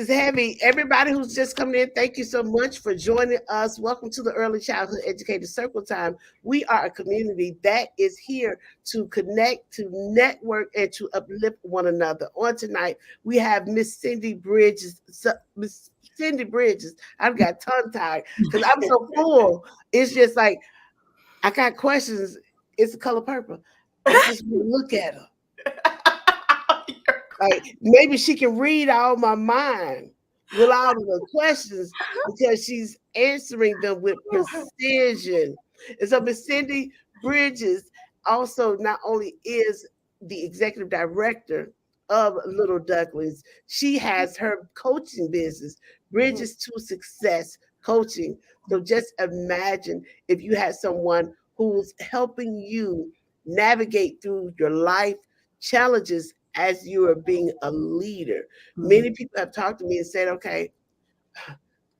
heavy. Everybody who's just coming in, thank you so much for joining us. Welcome to the Early Childhood Educator Circle Time. We are a community that is here to connect, to network, and to uplift one another. On tonight, we have Miss Cindy Bridges. Miss Cindy Bridges. I've got tongue-tied because I'm so full. It's just like, I got questions. It's the color purple. I just want to look at her. Like, maybe she can read all my mind with all of the questions because she's answering them with precision. And so Miss Cindy Bridges also not only is the executive director of Little Ducklings, she has her coaching business, Bridges to Success Coaching. So just imagine if you had someone who's helping you navigate through your life challenges as you are being a leader. Many people have talked to me and said, okay,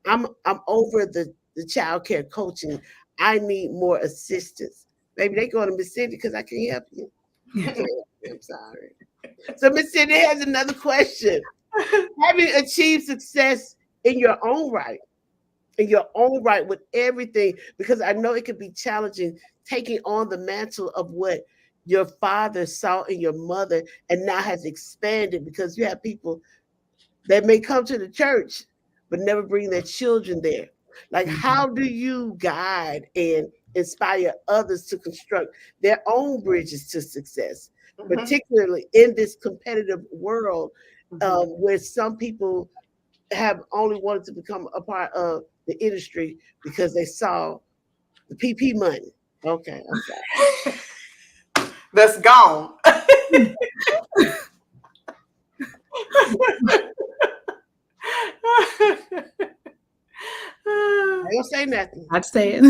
I'm over the child care coaching. I need more assistance. Maybe they go to Miss Cindy because I can help you. I'm sorry. So Miss Cindy has another question. Having achieved success in your own right, with everything, because I know it can be challenging taking on the mantle of what your father saw in your mother and now has expanded, because you have people that may come to the church but never bring their children there. Like, how do you guide and inspire others to construct their own bridges to success, particularly in this competitive world where some people have only wanted to become a part of the industry because they saw the PP money? Okay, I'm sorry. That's gone. I don't say nothing. I'd say it.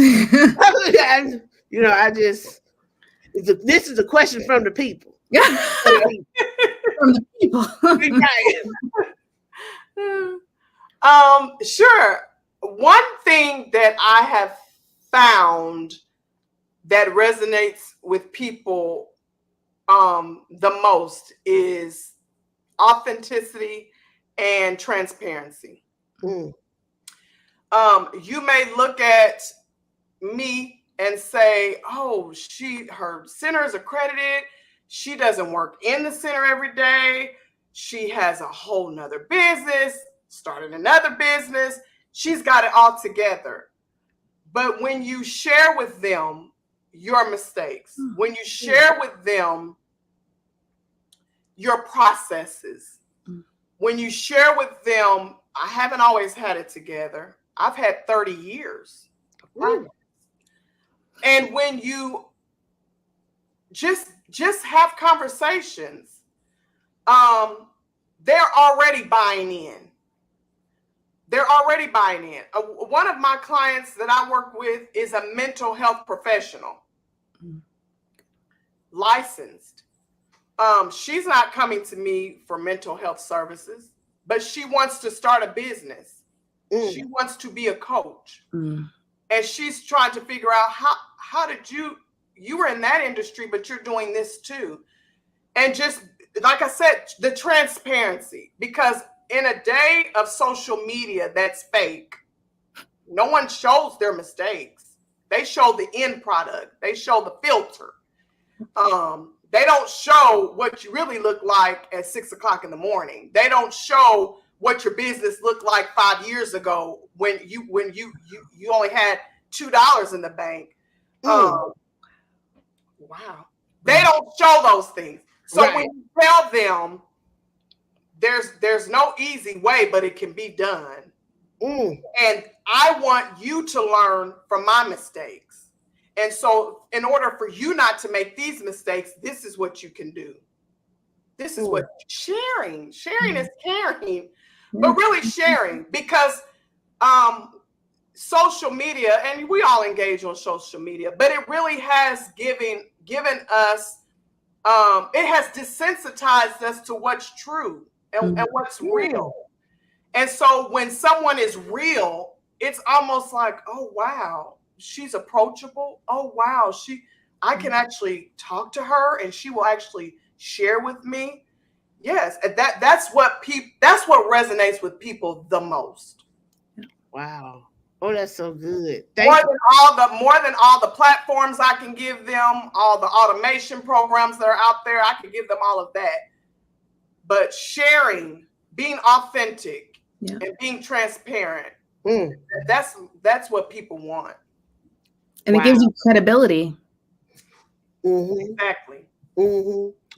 This is a question from the people. From the people. Sure. One thing that I have found that resonates with people the most is authenticity and transparency. You may look at me and say, oh, her center is accredited. She doesn't work in the center every day. She has a whole nother business, started another business. She's got it all together. But when you share with them your mistakes, when you share with them your processes, when you share with them, I haven't always had it together. I've had 30 years of progress. And when you just have conversations, they're already buying in. One of my clients that I work with is a mental health professional, licensed. She's not coming to me for mental health services, but she wants to start a business. She wants to be a coach. And she's trying to figure out how did you were in that industry, but you're doing this too. And just like I said, the transparency, because in a day of social media that's fake, no one shows their mistakes. They show the end product. They show the filter. They don't show what you really look like at 6 o'clock in the morning. They don't show what your business looked like 5 years ago when you only had $2 in the bank. Wow. They don't show those things. So when you tell them there's no easy way, but it can be done. And I want you to learn from my mistakes. And so in order for you not to make these mistakes, this is what you can do. This is what sharing is caring, but really sharing, because social media, and we all engage on social media, but it really has given us, it has desensitized us to what's true and what's real. And so when someone is real, it's almost like, oh, wow, she's approachable. Oh, wow, I can actually talk to her and she will actually share with me. Yes, that's what resonates with people the most. Wow. Oh, that's so good. More than all the platforms I can give them, all the automation programs that are out there, I can give them all of that. But sharing, being authentic, and being transparent, that's what people want. And it gives you credibility. Exactly.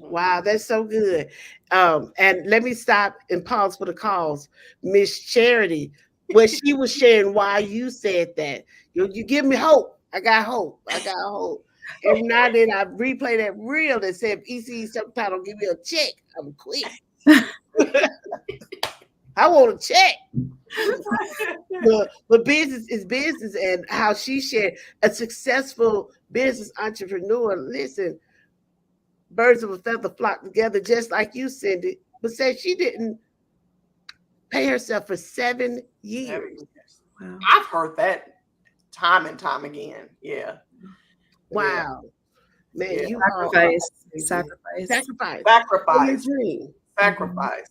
Wow, that's so good. And let me stop and pause for the calls. Miss Charity, when she was sharing why you said that, you give me hope. I got hope. Every now and then I replay that reel that said, ECE subtitle, give me a check, I'm quit. I want a check. But business is business, and how she shared a successful business entrepreneur. Listen, birds of a feather flock together, just like you, Cindy, but said she didn't pay herself for 7 years. Wow. I've heard that time and time again. Yeah. Wow. Man, Yeah. you Sacrifice. are Sacrifice. sacrifice. Sacrifice. Dream. Sacrifice.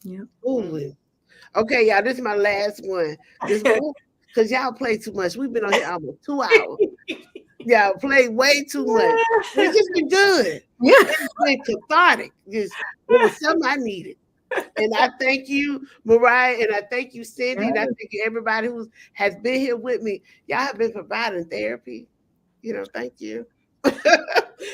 Yeah. Ooh. Okay, y'all, this is my last one. This because y'all play too much. We've been on here almost 2 hours. Y'all play way too much. It's just been good. Yeah. It's been cathartic. It was something I needed. And I thank you, Mariah, and I thank you, Cindy, and I thank you, everybody who has been here with me. Y'all have been providing therapy. Thank you. So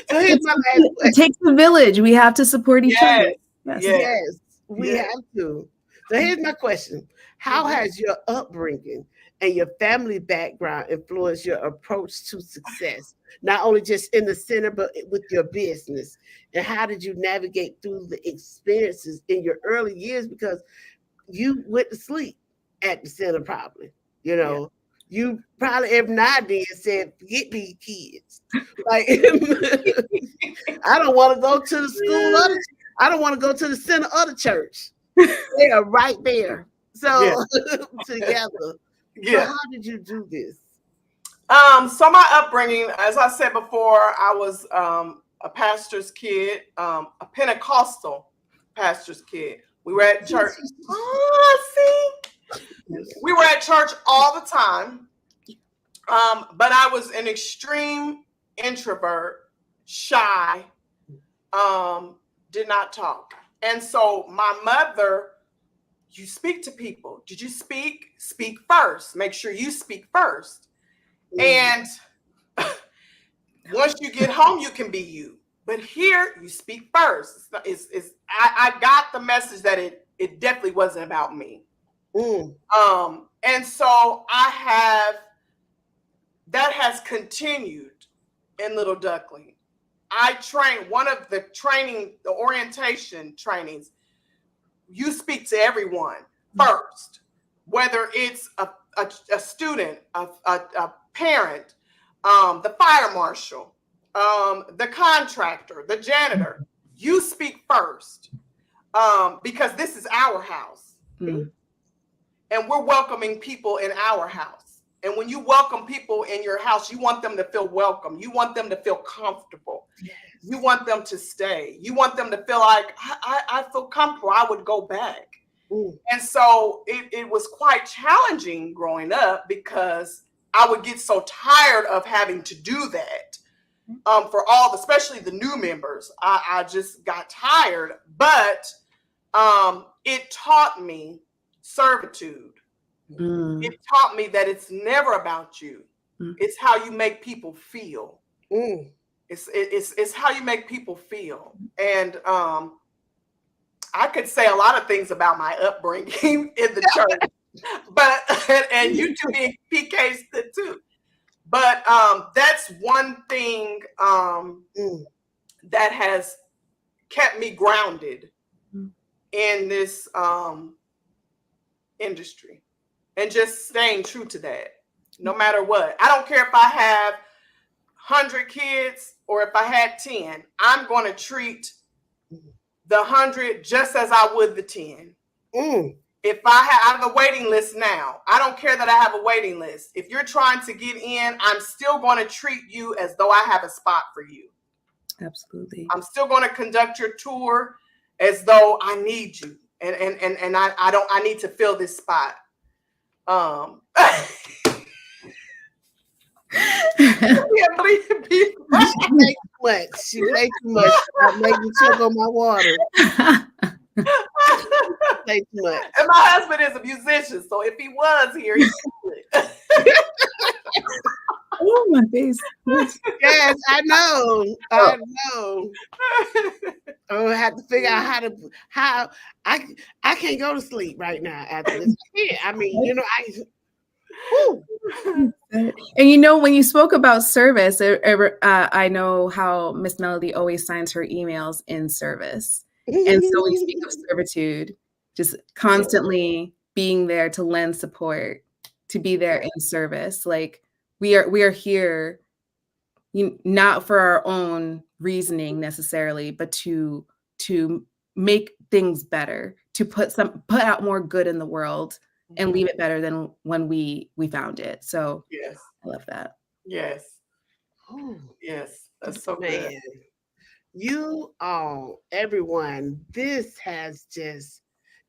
here's my last question. It takes a village. We have to support each other. Yes, we have to. So here's my question. How has your upbringing and your family background influenced your approach to success? Not only just in the center, but with your business. And how did you navigate through the experiences in your early years? Because you went to sleep at the center probably, You probably every now and then said, forget these kids. Like, I don't want to go to the school. I don't want to go to the center of the church. They are right there. So together. Yeah. So how did you do this? So my upbringing, as I said before, I was a pastor's kid, a Pentecostal pastor's kid. We were at church. We were at church all the time. But I was an extreme introvert, shy, did not talk. And so my mother, you speak to people. Did you speak? Speak first. Make sure you speak first. And once you get home, you can be you. But here, you speak first. I got the message that it definitely wasn't about me. And so that has continued in Little Duckling. I trained one of the orientation trainings. You speak to everyone first, whether it's a student, a parent, the fire marshal, the contractor, the janitor. You speak first because this is our house. And we're welcoming people in our house. And when you welcome people in your house, you want them to feel welcome. You want them to feel comfortable. Yes. You want them to stay. You want them to feel like, I feel comfortable. I would go back. And so it was quite challenging growing up because I would get so tired of having to do that for especially the new members. I just got tired, but it taught me servitude. It taught me that it's never about you. It's how you make people feel. It's how you make people feel. And I could say a lot of things about my upbringing in the church, but and you two being PKs too. But that's one thing that has kept me grounded in this industry. And just staying true to that, no matter what. I don't care if I have 100 kids or if I had 10. I'm going to treat the 100 just as I would the 10. If I have a waiting list now, I don't care that I have a waiting list. If you're trying to get in, I'm still going to treat you as though I have a spot for you. Absolutely. I'm still going to conduct your tour as though I need you, and I need to fill this spot. She played too much. I made me choke on my water. Play too much. And my husband is a musician, so if he was here, he could. Oh, my face. Yes, I know. I know. I have to figure out how I can't go to sleep right now after this. I mean, And when you spoke about service, I know how Miss Melody always signs her emails in service. And so we speak of servitude, just constantly being there to lend support, to be there in service. Like we are here, not for our own reasoning necessarily, but to make things better, to put out more good in the world and leave it better than when we found it. So I love that. Yes. Oh, Yes. That's so man. good. You all, everyone, this has just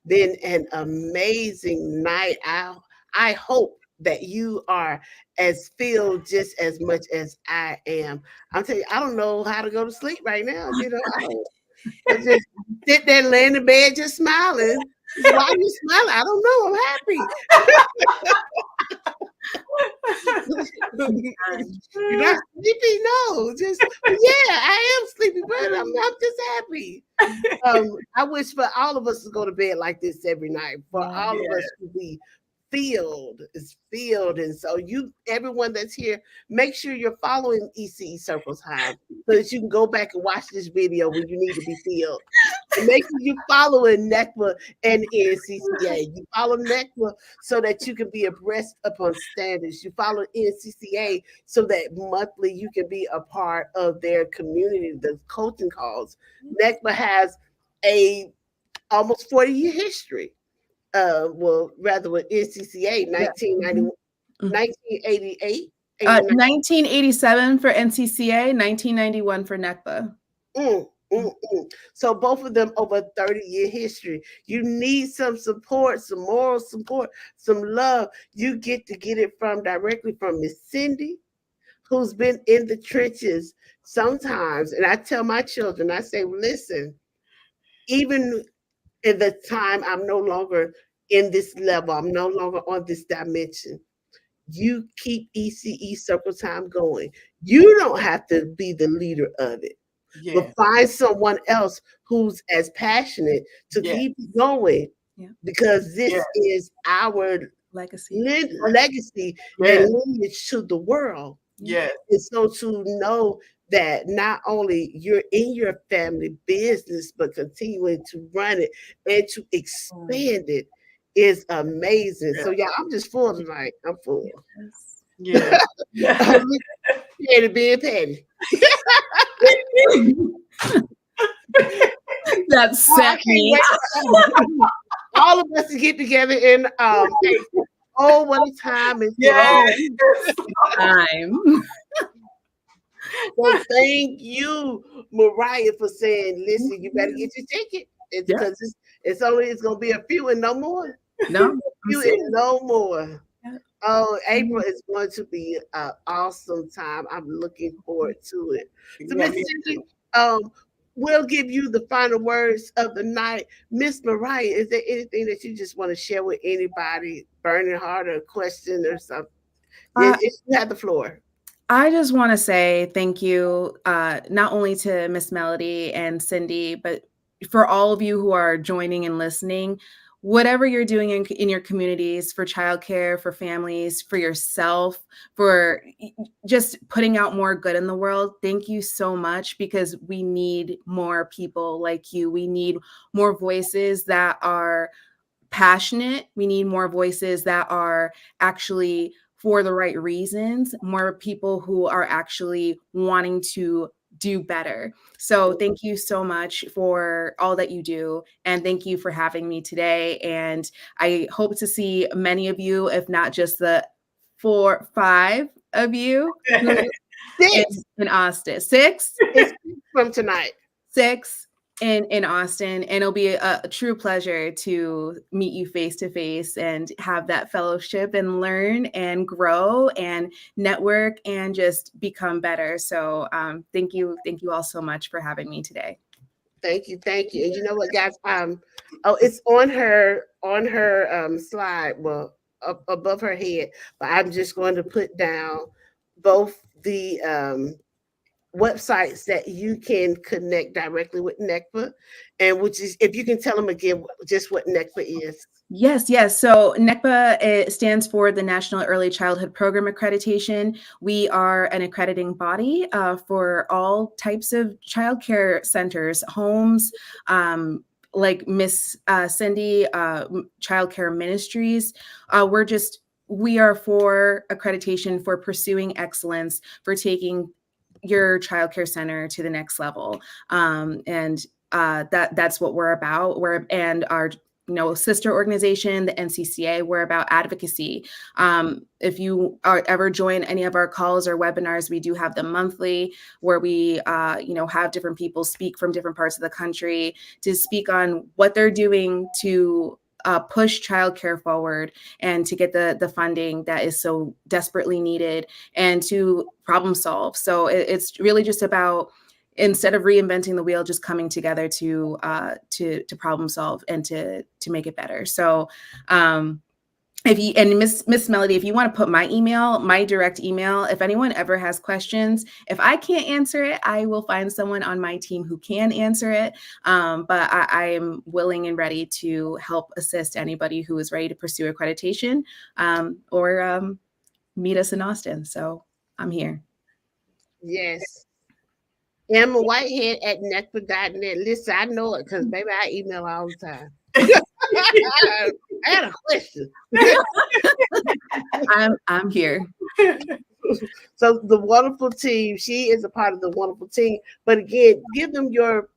been an amazing night. I hope that you are as filled just as much as I am. I'm telling you, I don't know how to go to sleep right now. You know, I just sit there laying in bed just smiling. Why are you smiling? I don't know. I'm happy. You're not sleepy? No, just yeah, I am sleepy, but I'm just happy. I wish for all of us to go to bed like this every night. For all of us to be filled. And so everyone that's here, make sure you're following ECE Circle Time so that you can go back and watch this video when you need to be filled. And make sure you following NECPA and NCCA. You follow NECPA so that you can be abreast upon standards. You follow NCCA so that monthly you can be a part of their community, the coaching calls. NECPA has a almost 40-year history. Well, rather with NCCA, 1988. 1987 for NCCA, 1991 for NECPA. So both of them over a 30-year history. You need some support, some moral support, some love. You get it directly from Miss Cindy, who's been in the trenches sometimes. And I tell my children, I say, listen, even in the time I'm no longer in this level, I'm no longer on this dimension, you keep ECE Circle Time going. You don't have to be the leader of it. But find someone else who's as passionate to keep going, because this is our legacy and lineage to the world. And so to know that not only you're in your family business, but continuing to run it and to expand it is amazing. So yeah, I'm just full tonight. I'm full. Yeah. Patty being Patty. That set me. All of us to get together in oh, what a time it's time. So thank you, Mariah, for saying, listen, you better get your ticket. It's because it's gonna be a few and no more. No, few and no more. Oh, April is going to be an awesome time. I'm looking forward to it. So, Miss Cindy, we'll give you the final words of the night. Miss Mariah, is there anything that you just want to share with anybody, burning heart or question or something? If you have the floor. I just want to say thank you, not only to Miss Melody and Cindy, but for all of you who are joining and listening. Whatever you're doing in your communities for childcare, for families, for yourself, for just putting out more good in the world, thank you so much, because we need more people like you. We need more voices that are passionate. We need more voices that are actually for the right reasons, more people who are actually wanting to do better. So thank you so much for all that you do. And thank you for having me today. And I hope to see many of you, if not just the 5 of you in Austin. 6? It's from tonight. 6 in Austin, and it'll be a true pleasure to meet you face to face and have that fellowship and learn and grow and network and just become better. So thank you all so much for having me today. Thank you. And you know what, guys? It's on her slide, well, up above her head. But I'm just going to put down both the websites that you can connect directly with NECPA, and which is, if you can tell them again just what NECPA is. Yes. So NECPA stands for the National Early Childhood Program Accreditation. We are an accrediting body for all types of childcare centers, homes, like Miss Cindy, childcare ministries. We are for accreditation for pursuing excellence, for taking your childcare center to the next level. And that's what we're about. sister organization, the NCCA. We're about advocacy. If you ever join any of our calls or webinars, we do have them monthly, where we, have different people speak from different parts of the country to speak on what they're doing to push childcare forward and to get the funding that is so desperately needed and to problem solve. So it's really just about, instead of reinventing the wheel, just coming together to problem solve and to make it better. So if you, and Miss Melody, if you want to put my direct email, if anyone ever has questions, if I can't answer it, I will find someone on my team who can answer it. But I am willing and ready to help assist anybody who is ready to pursue accreditation or meet us in Austin. So I'm here. Yes. Emma Whitehead at nectar.net. Listen, I know it because baby, I email all the time. I had a question. I'm here. So the wonderful team, she is a part of the wonderful team. But again, give them your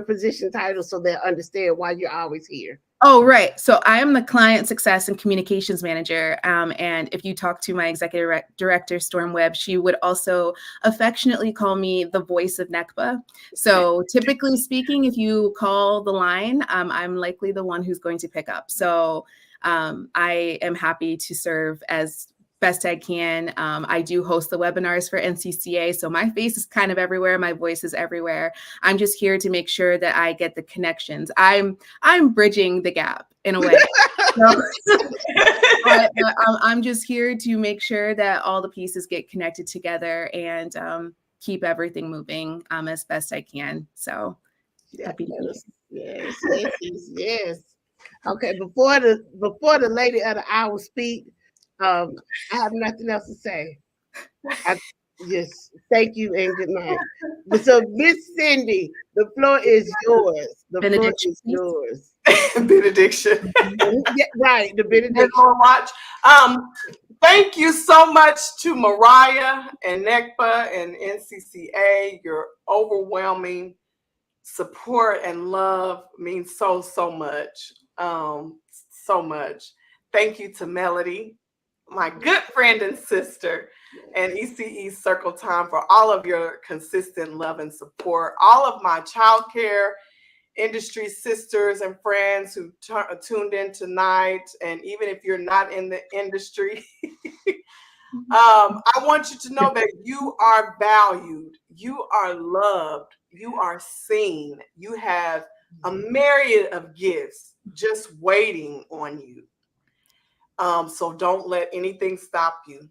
position title so they understand why you're always here. Oh, right. So I am the client success and communications manager. And if you talk to my executive director, Storm Webb, she would also affectionately call me the voice of NECBA. So typically speaking, if you call the line, I'm likely the one who's going to pick up. So I am happy to serve as best I can. I do host the webinars for NCCA, so my face is kind of everywhere. My voice is everywhere. I'm just here to make sure that I get the connections. I'm bridging the gap in a way. I'm just here to make sure that all the pieces get connected together and keep everything moving as best I can. So happy to be here. Yes. Okay, before the lady of the hour speak, I have nothing else to say. Yes, thank you and good night. So, Miss Cindy, the floor is yours. The floor is yours. Benediction. Yeah, right, the benediction. Watch. Thank you so much to Mariah and NECBA and NCCA. Your overwhelming support and love means so much. So much. Thank you to Melody, my good friend and sister, and ECE Circle Time for all of your consistent love and support. All of my childcare industry sisters and friends who tuned in tonight, and even if you're not in the industry, I want you to know that you are valued, you are loved, you are seen, you have a myriad of gifts just waiting on you. So don't let anything stop you.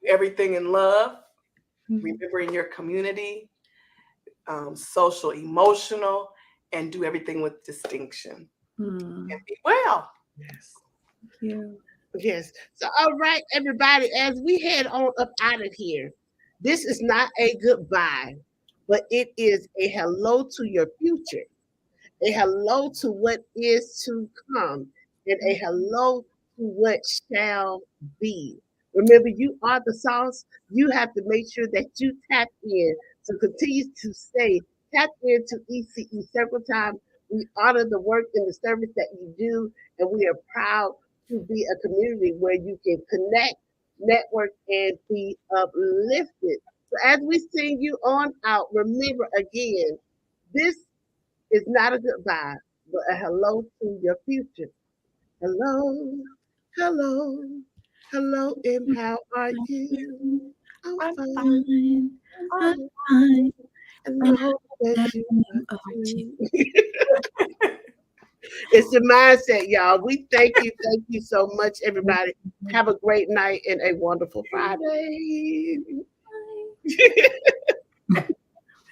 Everything in love, remembering your community, social, emotional, and do everything with distinction. And be well. Yes. Thank you. Yes. So, all right, everybody, as we head on up out of here, this is not a goodbye, but it is a hello to your future, a hello to what is to come, and a hello to what shall be. Remember, you are the sauce. You have to make sure that you tap in. So continue to stay tapped into ECE several times. We honor the work and the service that you do, and we are proud to be a community where you can connect, network, and be uplifted. So as we sing you on out, remember again, this is not a goodbye, but a hello to your future. Hello, hello, hello, and how are you? I'm fine. I'm fine. And I hope that you are too. It's the mindset, y'all. We thank you so much, everybody. Have a great night and a wonderful Friday.